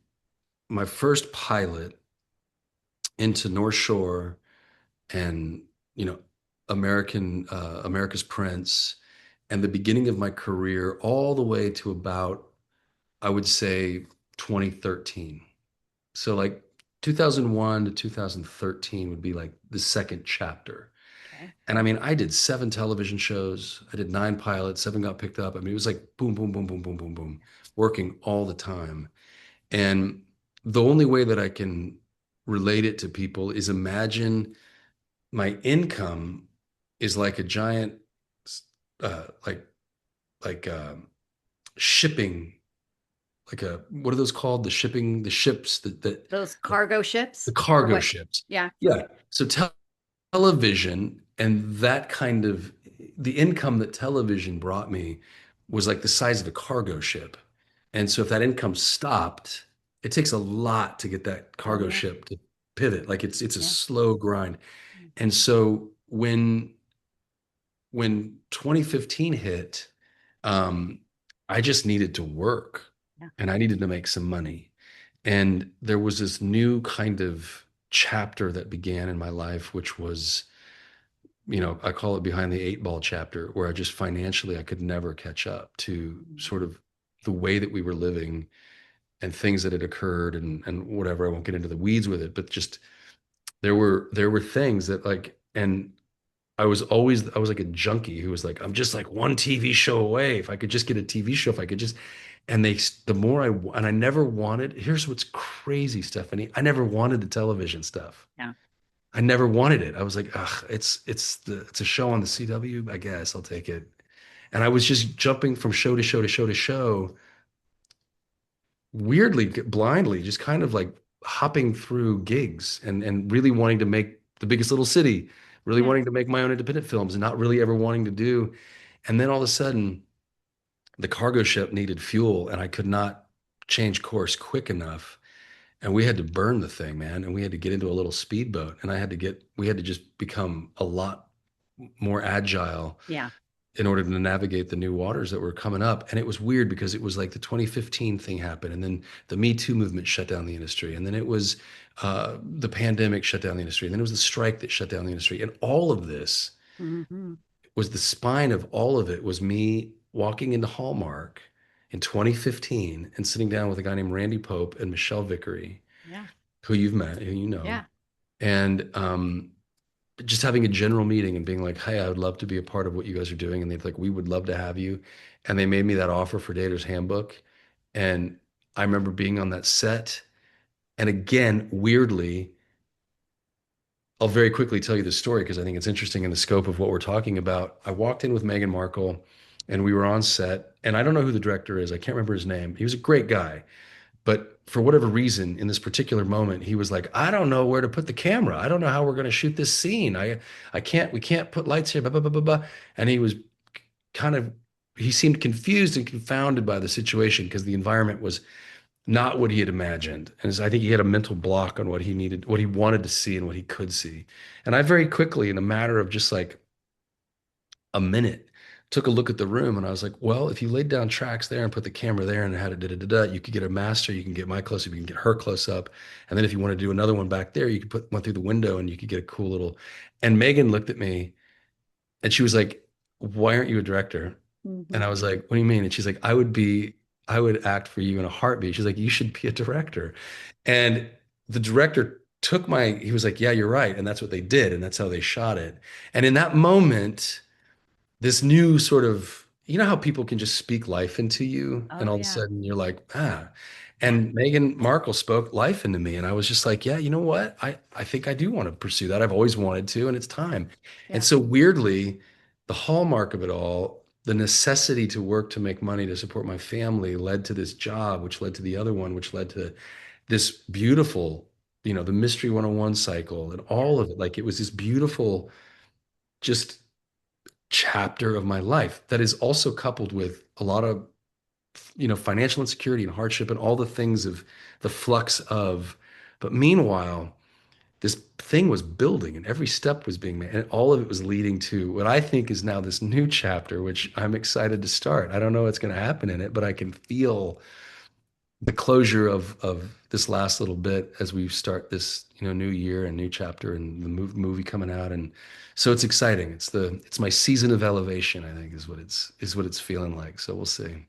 my first pilot into North Shore and, you know, America's Prince and the beginning of my career all the way to about, I would say, 2013. So like 2001 to 2013 would be like the second chapter. Okay. And I mean, I did 7 television shows. I did 9 pilots, 7 got picked up. I mean, it was like boom, boom, boom, boom, boom, boom, boom, working all the time. And the only way that I can relate it to people is imagine my income is like a giant, uh, like like shipping, like a what are those called? The ships Those cargo ships the or cargo what? ships. Yeah. Yeah. So television and that kind of the income that television brought me was like the size of a cargo ship. And so if that income stopped, it takes a lot to get that Oh, cargo yeah. ship to pivot. Like it's a Yeah. slow grind. And so when 2015 hit, um, I just needed to work Yeah. and I needed to make some money. And there was this new kind of chapter that began in my life, which was, I call it behind the 8 ball chapter, where I just financially I could never catch up to sort of the way that we were living and things that had occurred and whatever. I won't get into the weeds with it, but just there were things that like, and I was like a junkie who was like, I'm just like one TV show away. If I could just get a TV show, if I could just, and the more and I never wanted, here's what's crazy, Stephanie. I never wanted the television stuff. Yeah. I never wanted it. I was like, ugh, it's a show on the CW. I guess I'll take it. And I was just jumping from show to show to show to show, weirdly, blindly, just kind of like hopping through gigs and really wanting to make The Biggest Little City, really Yeah. wanting to make my own independent films and not really ever wanting to do. And then all of a sudden, the cargo ship needed fuel and I could not change course quick enough. And we had to burn the thing, man. And we had to get into a little speedboat. And we had to just become a lot more agile Yeah. in order to navigate the new waters that were coming up. And it was weird because it was like the 2015 thing happened. And then the Me Too movement shut down the industry. And then it was the pandemic shut down the industry. And then it was the strike that shut down the industry. And all of this Hmm. was the spine of all of it was me walking into Hallmark in 2015 and sitting down with a guy named Randy Pope and Michelle Vickery, Yeah. who you've met, who you know, Yeah. and just having a general meeting and being like, "Hey, I would love to be a part of what you guys are doing," and they'd like, "We would love to have you," and they made me that offer for Dater's Handbook, and I remember being on that set, and again, weirdly, I'll very quickly tell you the story because I think it's interesting in the scope of what we're talking about. I walked in with Meghan Markle and we were on set, and I don't know who the director is. I can't remember his name. He was a great guy, but for whatever reason, in this particular moment, he was like, "I don't know where to put the camera. I don't know how we're going to shoot this scene. I can't, we can't put lights here, blah, blah, blah, blah, blah." And he was kind of, he seemed confused and confounded by the situation because the environment was not what he had imagined. And I think he had a mental block on what he needed, what he wanted to see and what he could see. And I very quickly, in a matter of just like a minute, took a look at the room and I was like, well, if you laid down tracks there and put the camera there and had it da da da da, you could get a master, you can get my close up, you can get her close up. And then if you want to do another one back there, you could put one through the window and you could get a cool little. And Megan looked at me and she was like, "Why aren't you a director?" Hmm. And I was like, "What do you mean?" And she's like, I would act for you in a heartbeat." She's like, "You should be a director." And the director took he was like, "Yeah, you're right." And that's what they did. And that's how they shot it. And in that moment, this new sort of, you know how people can just speak life into you, and Oh, all of a yeah. sudden you're like, ah. Yeah. And Meghan Markle spoke life into me, and I was just like, yeah, you know what? I think I do want to pursue that. I've always wanted to, and it's time. And Yeah. so weirdly, the hallmark of it all, the necessity to work to make money to support my family led to this job, which led to the other one, which led to this beautiful, the Mystery 101 cycle and Yeah. all of it. Like it was this beautiful, just chapter of my life that is also coupled with a lot of financial insecurity and hardship and all the things of the flux of, but meanwhile this thing was building and every step was being made and all of it was leading to what I think is now this new chapter, which I'm excited to start. I don't know what's going to happen in it, but I can feel the closure of this last little bit as we start this new year and new chapter and the movie coming out. And so it's exciting. It's my season of elevation, I think, is what it's feeling like. So we'll see.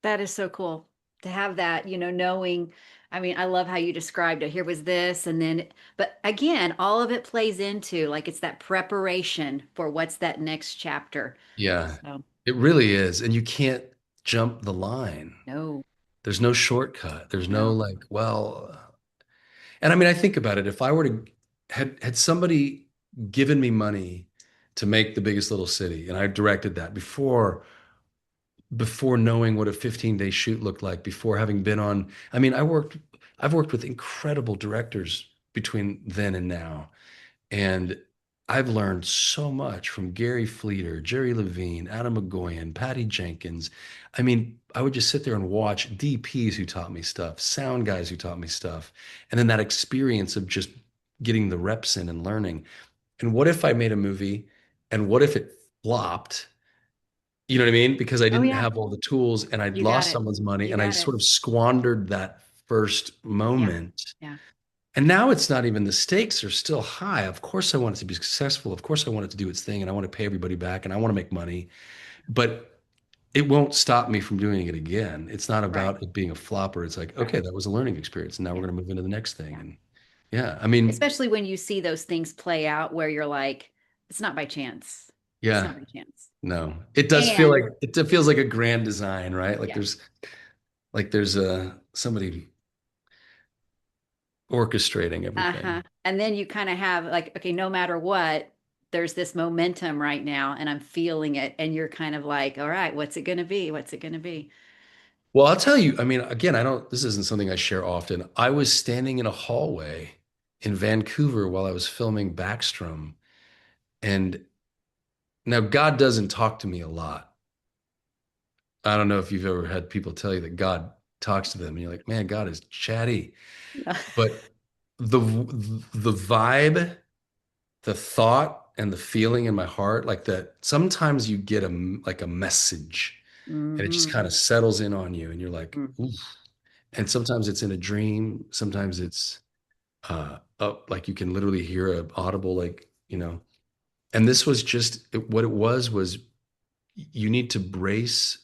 That is so cool to have that, knowing. I mean, I love how you described it. Here was this, and then, but again, all of it plays into like it's that preparation for what's that next chapter. Yeah, So, it really is. And you can't jump the line. no, There's no shortcut. There's no no. like, well, and I mean, I think about it. If I were to had somebody given me money to make The Biggest Little City, and I directed that before knowing what a 15-day shoot looked like, before having been on, I mean, I've worked with incredible directors between then and now. And I've learned so much from Gary Fleeter, Jerry Levine, Adam McGoyan, Patty Jenkins. I mean, I would just sit there and watch DPs who taught me stuff, sound guys who taught me stuff. And then that experience of just getting the reps in and learning. And what if I made a movie and what if it flopped? You know what I mean? Because I Oh, didn't yeah, have all the tools and I'd you got lost it. someone's money You and I got it. sort of squandered that first Yeah, moment. yeah, And now it's not even, the stakes are still high. Of course, I want it to be successful. Of course, I want it to do its thing and I want to pay everybody back and I want to make money. But it won't stop me from doing it again. It's not right, about it being a flopper. It's like, right. okay, that was a learning experience. And now we're Yeah, going to move into the next thing. yeah. And yeah, I mean, Especially when you see those things play out where you're like, it's not by chance. It's yeah, not by chance. no, it does feel like And it feels like a grand design, right? yeah. Like there's somebody orchestrating everything. Uh-huh. And then you kind of have like, okay, no matter what, there's this momentum right now and I'm feeling it. And you're kind of like, all right, what's it going to be? What's it going to be? Well, I'll tell you, I mean, again, this isn't something I share often. I was standing in a hallway in Vancouver while I was filming Backstrom. And now God doesn't talk to me a lot. I don't know if you've ever had people tell you that God talks to them and you're like, man, God is chatty. But the vibe, the thought and the feeling in my heart, like that sometimes you get like a message and it just Hmm. kind of settles in on you and you're like, ooh. And sometimes it's in a dream, sometimes it's up like you can literally hear a audible like, and this was just what it was you need to brace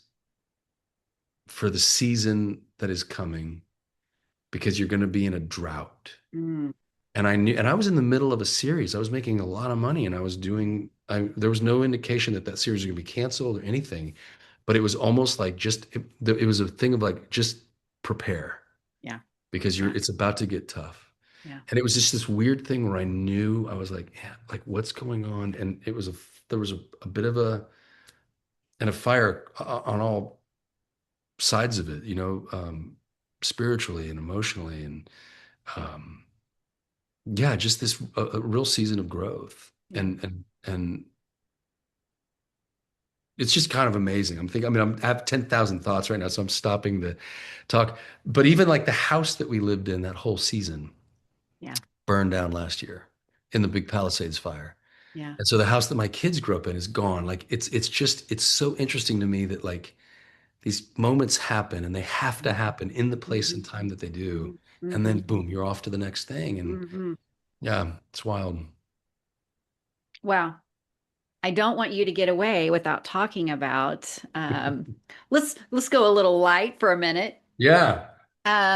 for the season that is coming because you're going to be in a drought. Mm. And I knew, and I was in the middle of a series. I was making a lot of money, and there was no indication that that series was going to be canceled or anything. But it was almost like it was a thing of like just prepare Yeah. because Yeah. it's about to get tough. Yeah. And it was just this weird thing where I knew I was like, yeah, like what's going on? And there was a bit of a fire on all sides of it, spiritually and emotionally, and um, yeah, just this a real season of growth, Yeah. and it's just kind of amazing. I mean, I have 10,000 thoughts right now, so I'm stopping the talk. But even like the house that we lived in that whole season Yeah. burned down last year in the big Palisades fire. Yeah. And so the house that my kids grew up in is gone. Like it's so interesting to me that like these moments happen and they have to happen in the place Hmm. and time that they do. Hmm. And then Hmm. boom, you're off to the next thing. And Hmm. yeah, it's wild. Wow. I don't want you to get away without talking about let's go a little light for a minute. Yeah,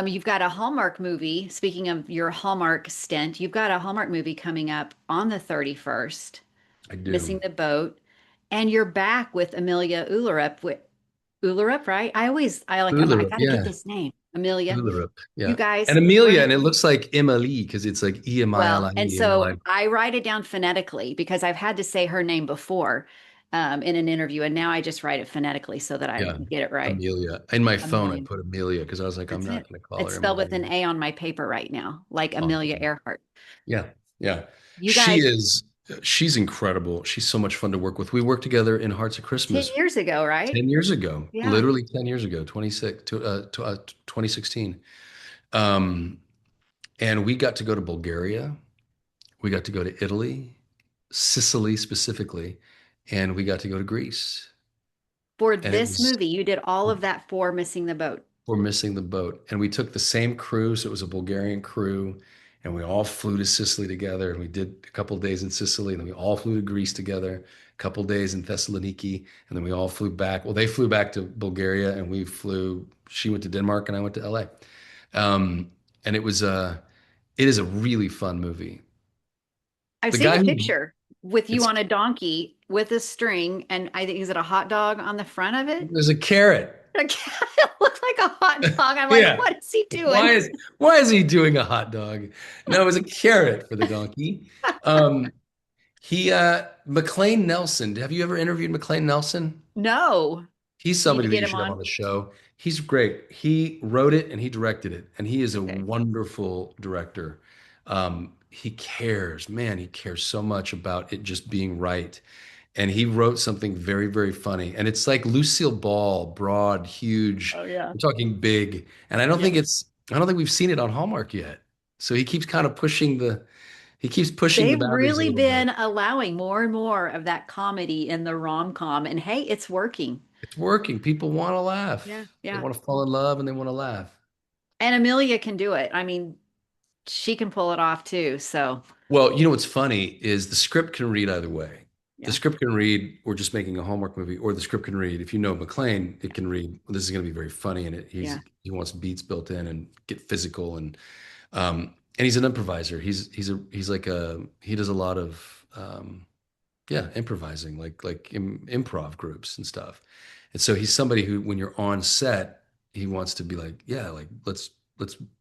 You've got a Hallmark movie. Speaking of your Hallmark stint, you've got a Hallmark movie coming up on the 31st, I Missing do. the Boat, and you're back with Amelia Ullerup. Ullerup, right? I Ullerup, got to get yeah. this name. Amelia. Ullerup, You yeah. And guys, Amelia, and it looks like Emilie because it's like well, and Emilie, so I write it down phonetically because I've had to say her name before in an interview, and now I just write it phonetically so that I yeah, get it right. Amelia. In my phone, I Amelia. put Amelia because I was like, I'm That's not it. going to call It's her spelled with Emilie. an A on my paper right now, like Amelia Awesome. Earhart. Yeah, yeah. You She guys, is, she's incredible. She's so much fun to work with. We worked together in Hearts of 10 Christmas years ago, right? 10 years ago, Yeah. literally 10 years ago, 2016. Um, and we got to go to Bulgaria. We got to go to Italy, Sicily specifically, and we got to go to Greece. For And it this was movie, you did all of that for Missing the Boat. for missing the boat. And we took the same crew, so it was a Bulgarian crew, and we all flew to Sicily together. And we did a couple of days in Sicily, and then we all flew to Greece together, a couple of days in Thessaloniki, and then we all flew back. Well, they flew back to Bulgaria, and she went to Denmark, and I went to LA. Um, and it is a really fun movie. I've The seen guy a who, picture with you it's, on a donkey with a string, and I think, is it a hot dog on the front of it? there's a carrot. It looked like a hot dog. I'm like, Yeah. what is he Why doing? is why is he doing a hot dog? No, it was a carrot for the donkey. Um, McLean Nelson. Have you ever interviewed McLean Nelson? No. He's Need to somebody that get you him should have on on. the show. He's great. He wrote it and he directed it, and he is a Okay. wonderful director. He cares, man, he cares so much about it just being right. And he wrote something very, very funny. And it's like Lucille Ball, broad, huge. Oh yeah. We're talking big. And Yeah. I don't think we've seen it on Hallmark yet. So he keeps pushing the They've boundaries a really little bit. been allowing more and more of that comedy in the rom-com, and hey, it's working. It's working. People want to Yeah, laugh. They yeah. want to fall in love and they want to laugh. And Amelia can do it. I mean, she can pull it off too. So, Well, you know what's funny is the script can read either way. The yeah, script can read, we're just making a Hallmark movie, or the script can read, if you know McLean, it can read, well, this is going to be very funny, and yeah, he wants beats built in and get physical, and he's an improviser. He does a lot of yeah, improvising, like improv groups and stuff. And so he's somebody who, when you're on set, he wants to be like, yeah, like let's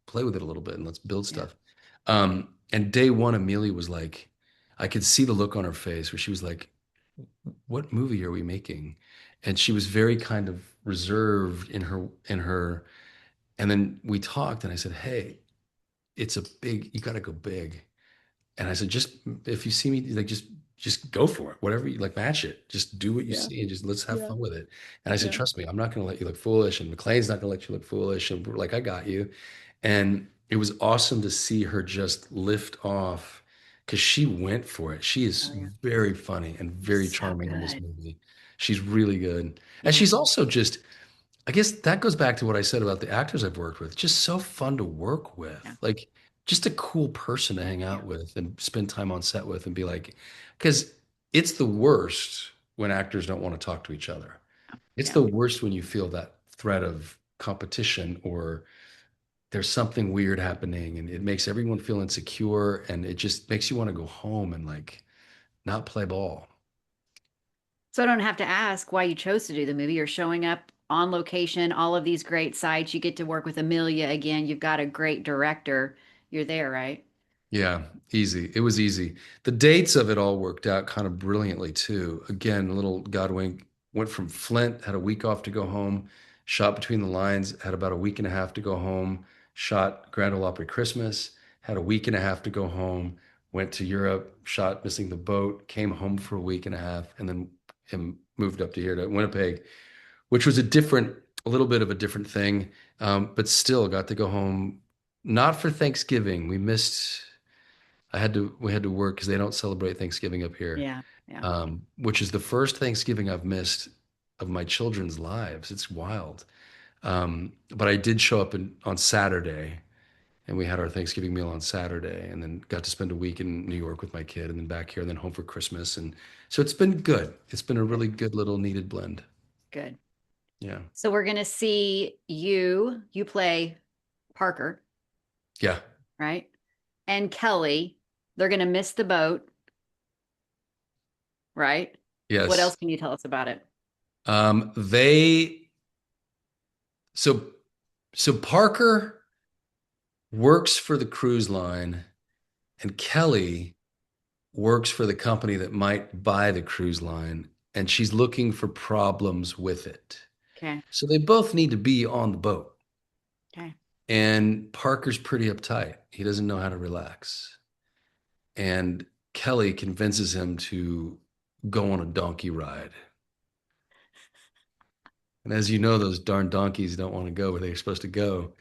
play with it a little bit and let's build yeah. stuff. And day one, Amelie was like, I could see the look on her face where she was like, "What movie are we making?" And she was very kind of reserved in her. And then we talked, and I said, "Hey, it's a big. You got to go big." And I said, "Just if you see me, like, just go for it. Whatever you like, match it. Just do what you Yeah. see, and just let's have Yeah. fun with it." And I said, Yeah. "Trust me, I'm not going to let you look foolish, and McLean's not going to let you look foolish." And we're like, "I got you." And it was awesome to see her just lift off because she went for it. She is Oh yeah. very funny and very So charming in this good. movie. She's really good. And Yeah. she's also just, I guess that goes back to what I said about the actors I've worked with. Just so fun to work Yeah. with. Like, just a cool person to hang Yeah. out with and spend time on set with and be like, because it's the worst when actors don't want to talk to each other. It's Yeah. the worst when you feel that threat of competition or there's something weird happening and it makes everyone feel insecure and it just makes you want to go home and like not play ball. So I don't have to ask why you chose to do the movie. You're showing up on location, all of these great sites. You get to work with Emilia again. You've got a great director. You're there, right? Yeah, easy. It was easy. The dates of it all worked out kind of brilliantly too. Again, little Godwink went from Flint, had a week off to go home, shot Between the Lines, had about a week and a half to go home, shot Grand Ole Opry Christmas, had a week and a half to go home, went to Europe, shot Missing the Boat, came home for a week and a half, and then moved up to here to Winnipeg, which was a little bit of a different thing, but still got to go home. Not for Thanksgiving. We had to work because they don't celebrate Thanksgiving up here, Yeah. Yeah. which is the first Thanksgiving I've missed of my children's lives. It's wild. But I did show up on Saturday, and we had our Thanksgiving meal on Saturday, and then got to spend a week in New York with my kid, and then back here, and then home for Christmas. And so it's been good. It's been a Good. really good little needed blend. Good. Yeah. So we're going to see you play Parker, Yeah. right? And Kelly, they're going to miss the boat, right? What else Yes. can you tell us about it? They so so Parker works for the cruise line, and Kelly works for the company that might buy the cruise line, and she's looking for problems with it. Okay. So they both need to be on the boat. Okay. And Parker's pretty uptight. He doesn't know how to relax. And Kelly convinces him to go on a donkey ride. And as you know, those darn donkeys don't want to go where they're supposed to go,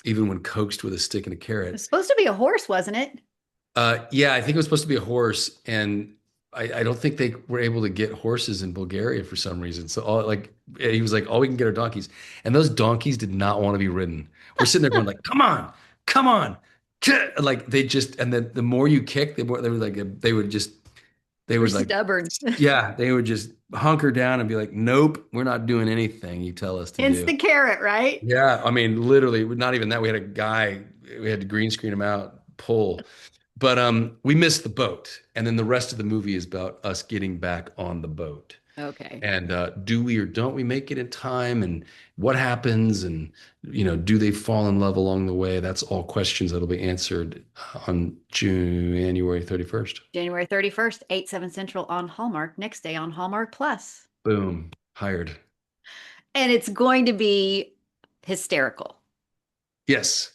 even when coaxed with a stick and a It was carrot. supposed to be a horse, wasn't it? Yeah, I think it was supposed to be a horse, and I don't think they were able to get horses in Bulgaria for some reason. So he was like, all we can get are donkeys, and those donkeys did not want to be ridden. We're sitting there going like, come on, like they just, and then the more you kick, the more they were like, they They're would like, stubborn. yeah, they would just hunker down and be like, nope, we're not doing anything you tell us to Hence do. the carrot, right? Yeah, I mean, literally, not even that. We had a guy, we had to green screen him out, pull. But we missed the boat, and then the rest of the movie is about us getting back on the boat. Okay. And do we or don't we make it in time? And what happens? And do they fall in love along the way? That's all questions that'll be answered on January 31st. January 31st, 8, 7 Central on Hallmark. Next day on Hallmark Plus. Boom, hired. And it's going to be hysterical. Yes,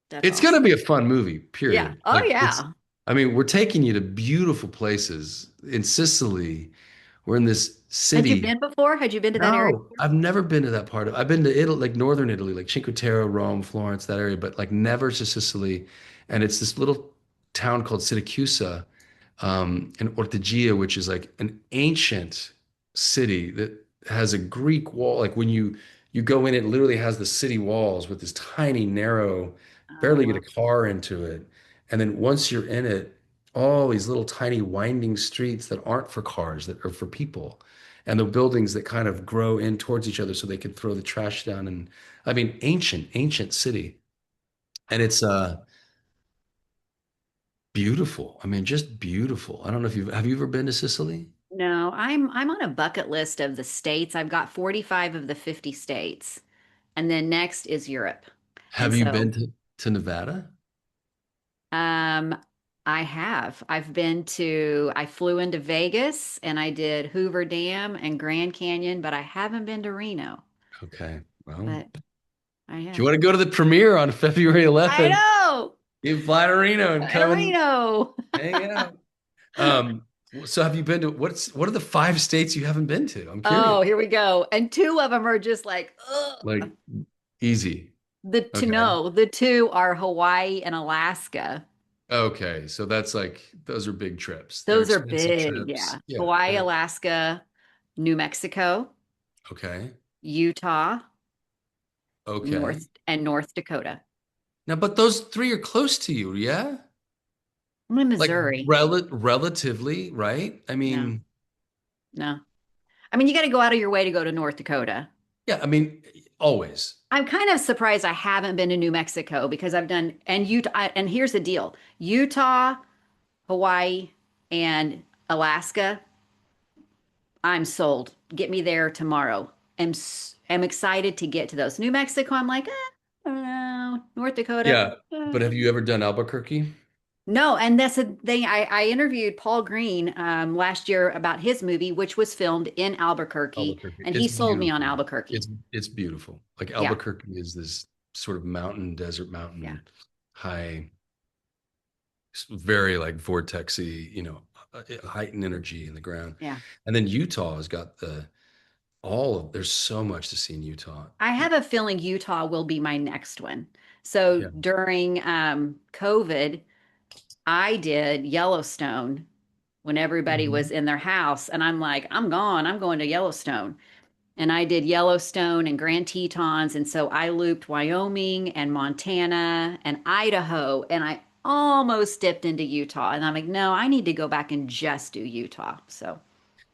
That's it's gonna awesome. be a fun movie. Yeah. Period. Oh, Like it's. yeah. I mean, we're taking you to beautiful places in Sicily. We're in this Had you city. been before? Had you been to that area No, before? I've never been to that part of. I've been to Italy, like northern Italy, like Cinque Terre, Rome, Florence, that area, but like never to Sicily. And it's this little town called Siracusa, in Ortigia, which is like an ancient city that has a Greek wall. Like when you go in, it literally has the city walls with this tiny, narrow, Oh, barely get wow. a car into it. And then once you're in it, all these little tiny winding streets that aren't for cars, that are for people. And the buildings that kind of grow in towards each other so they can throw the trash down. And I mean, ancient city. And it's beautiful. I mean, just beautiful. I don't know if have you ever been to Sicily? No, I'm on a bucket list of the states. I've got 45 of the 50 states. And then next is Europe. And Have you so been to Nevada? um I have. I flew into Vegas and I did Hoover Dam and Grand Canyon, but I haven't been to Reno. Okay. Well, But I if you have. want to go to the premiere on February I 11th, know. you fly to Reno and In come and Reno. hang out. So have you been to what are the 5 states you haven't been to? I'm curious. Oh, here we go. And two of them are just like, ugh. Like easy. Okay. The two are Hawaii and Alaska. Okay. So that's like those are big trips. They're Those are expensive big. trips. Yeah. Yeah. Hawaii, Alaska, New Mexico, Okay. Utah, Okay. North Dakota. Now, but those three are close to you, yeah? I'm in Like Missouri. relatively, right? I No, mean, no. I mean, you got to go out of your way to go to North Dakota. yeah, I mean, always. I'm kind of surprised I haven't been to New Mexico because I've done, and Utah, and here's the deal: Utah, Hawaii, and Alaska. I'm sold. Get me there tomorrow. I'm excited to get to those. New Mexico, I'm like, I don't know. North Dakota. Yeah. But have you ever done Albuquerque? No, and that's the thing. I interviewed Paul Green last year about his movie, which was filmed in Albuquerque, Albuquerque. and It's he sold me on beautiful. Albuquerque. It's beautiful. Like Yeah, Albuquerque is this sort of mountain, desert yeah, mountain, high, very like vortexy, heightened energy in the ground. yeah. And then Utah has got there's so much to see in Utah. I have a feeling Utah will be my next one. So Yeah. during COVID, I did Yellowstone when everybody was Mhm. in their house, and I'm like, I'm gone. I'm going to Yellowstone. And I did Yellowstone and Grand Tetons. And so I looped Wyoming and Montana and Idaho. And I almost dipped into Utah. And I'm like, no, I need to go back and just do Utah. So,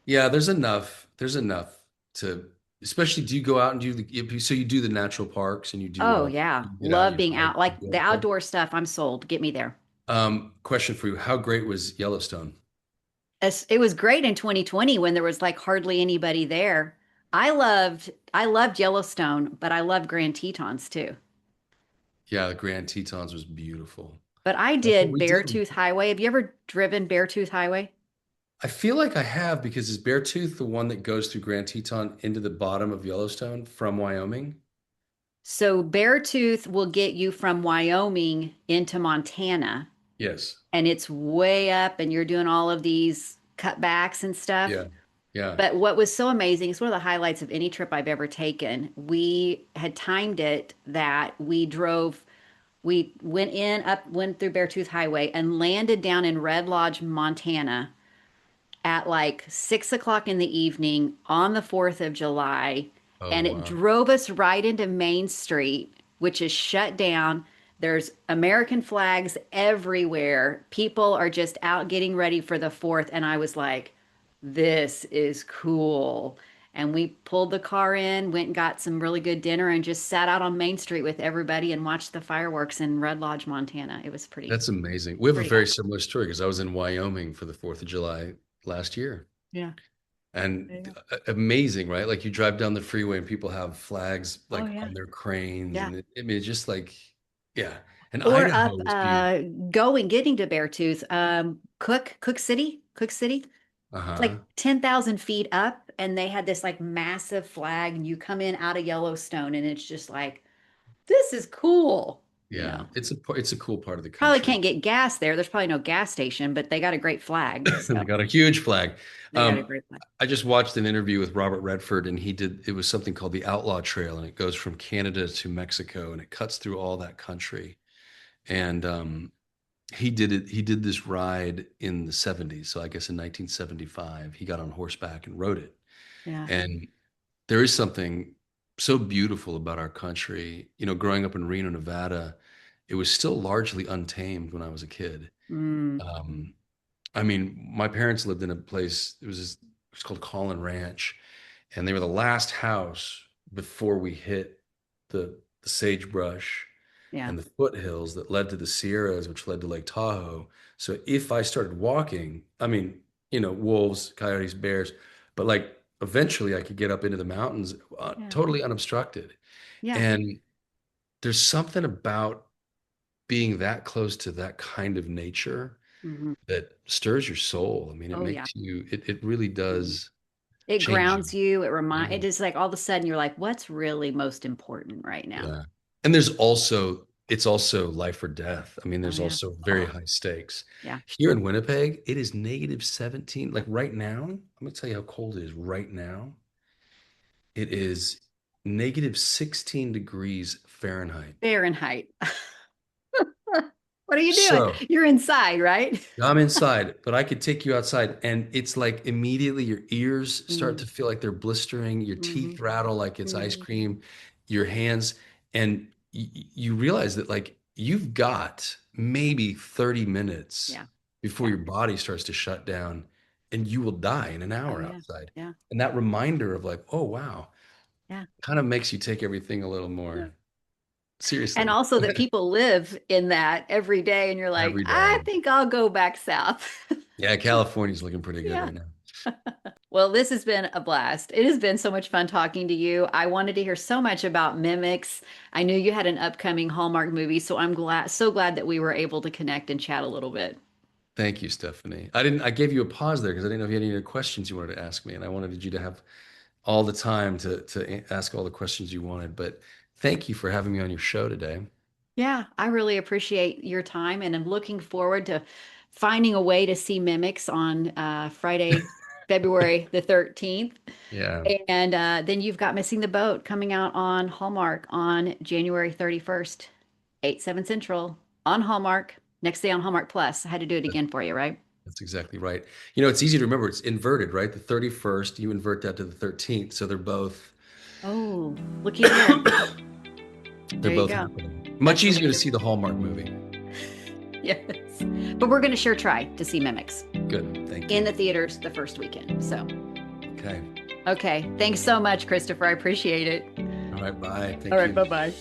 Yeah, there's enough. There's enough to, especially do you go out and so you do the natural parks and you do oh, all, yeah. you get out, Love you being hike, out. you Like go the up there. outdoor stuff, I'm sold. Get me there. Question for you. How great was Yellowstone? It was great in 2020 when there was like hardly anybody there. I loved Yellowstone, but I loved Grand Tetons too. Yeah, the Grand Tetons was beautiful. But I That's what did we did. Beartooth Highway. Have you ever driven Beartooth Highway? I feel like I have because is Beartooth the one that goes through Grand Teton into the bottom of Yellowstone from Wyoming? So Beartooth will get you from Wyoming into Montana, Yes. and it's way up, and you're doing all of these cutbacks and stuff. Yeah. Yeah. But what was so amazing, it's one of the highlights of any trip I've ever taken. We had timed it that we went through Beartooth Highway and landed down in Red Lodge, Montana at like 6 o'clock in the evening on the 4th of July. Oh, And it wow. drove us right into Main Street, which is shut down. There's American flags everywhere. People are just out getting ready for the 4th. And I was like, this is cool. And we pulled the car in, went and got some really good dinner, and just sat out on Main Street with everybody and watched the fireworks in Red Lodge, Montana. It was That's amazing. We have a pretty very awesome. similar story because I was in Wyoming for the 4th of July last year. Yeah. There you And go. amazing, right? Like you drive down the freeway and people have flags Oh, like yeah. on their cranes. Yeah. And I mean, it's just like, yeah. And Or Idaho up was beautiful. getting to Beartooth, Cook City. It's Uh-huh. like 10,000 feet up, and they had this like massive flag, and you come in out of Yellowstone, and it's just like, this is cool. You Yeah. know, It's a cool part of the probably country. can't get gas there. There's probably no gas station, but they got a great flag. They So got a huge flag. they got a Um, great flag. I just watched an interview with Robert Redford, and it was something called the Outlaw Trail, and it goes from Canada to Mexico, and it cuts through all that country. And he did this ride in the 70s. So I guess in 1975, he got on horseback and rode it. Yeah. And there is something so beautiful about our country. Growing up in Reno, Nevada, it was still largely untamed when I was a kid. Mm, Um, I mean, my parents lived in a place, it was called Collin Ranch, and they were the last house before we hit the sagebrush yeah. and the foothills that led to the Sierras, which led to Lake Tahoe. So if I started walking, I mean, wolves, coyotes, bears, but like eventually I could get up into the mountains Yeah. totally unobstructed. Yeah. And there's something about being that close to that kind of nature. Hmm. that stirs your soul. I mean, it Oh yeah. makes you, it really Mhm. does It change you. grounds you. Yeah. It is like all of a sudden you're like, what's really most important right now? Yeah. And there's also, it's also life or death. I mean, Oh there's yeah. also very Oh high stakes. yeah. Here in Winnipeg, it is negative 17. Like right now, I'm going to tell you how cold it is right now. It is negative 16 degrees Fahrenheit. Fahrenheit. What are you doing? So You're inside, right? I'm inside, but I could take you outside, and it's like immediately your ears start Mm, to feel like they're blistering, your hmm teeth rattle like it's ice hmm cream, your hands, and you realize that like you've got maybe 30 minutes Yeah. before Yeah. your body starts to shut down, and you will die in an Oh hour yeah. outside. Yeah. And that reminder of like, oh wow, Yeah. kind of makes you take everything a little Yeah. more And seriously also that people live in that every day, and you're like, every I day. think I'll go back south. Yeah, California's looking pretty good Yeah. right now. Well, this has been a blast. It has been so much fun talking to you. I wanted to hear so much about mimics. I knew you had an upcoming Hallmark movie, so I'm so glad that we were able to connect and chat a little bit. Thank you, Stephanie. I gave you a pause there because I didn't know if you had any other questions you wanted to ask me, and I wanted you to have all the time to ask all the questions you wanted. But thank you for having me on your show today. Yeah, I really appreciate your time, and I'm looking forward to finding a way to see mimics on Friday, February the 13th. Yeah, And then you've got Missing the Boat coming out on Hallmark on January 31st, 8, 7 Central on Hallmark. Next day on Hallmark Plus. I had to do it that- again for you, right? that's exactly right. You know, it's easy to remember. It's inverted, right? The 31st, you invert that to the 13th, so Oh, looky there. they're There you both go. happening. That's Much the easier to way. see the Hallmark movie. Yes. But we're going to sure try to see Mimics Good. Thank in you. the theaters the first weekend. So, Okay. okay. Thanks so much, Christopher. I appreciate it. All right. Bye. All Thank right. you. Bye bye.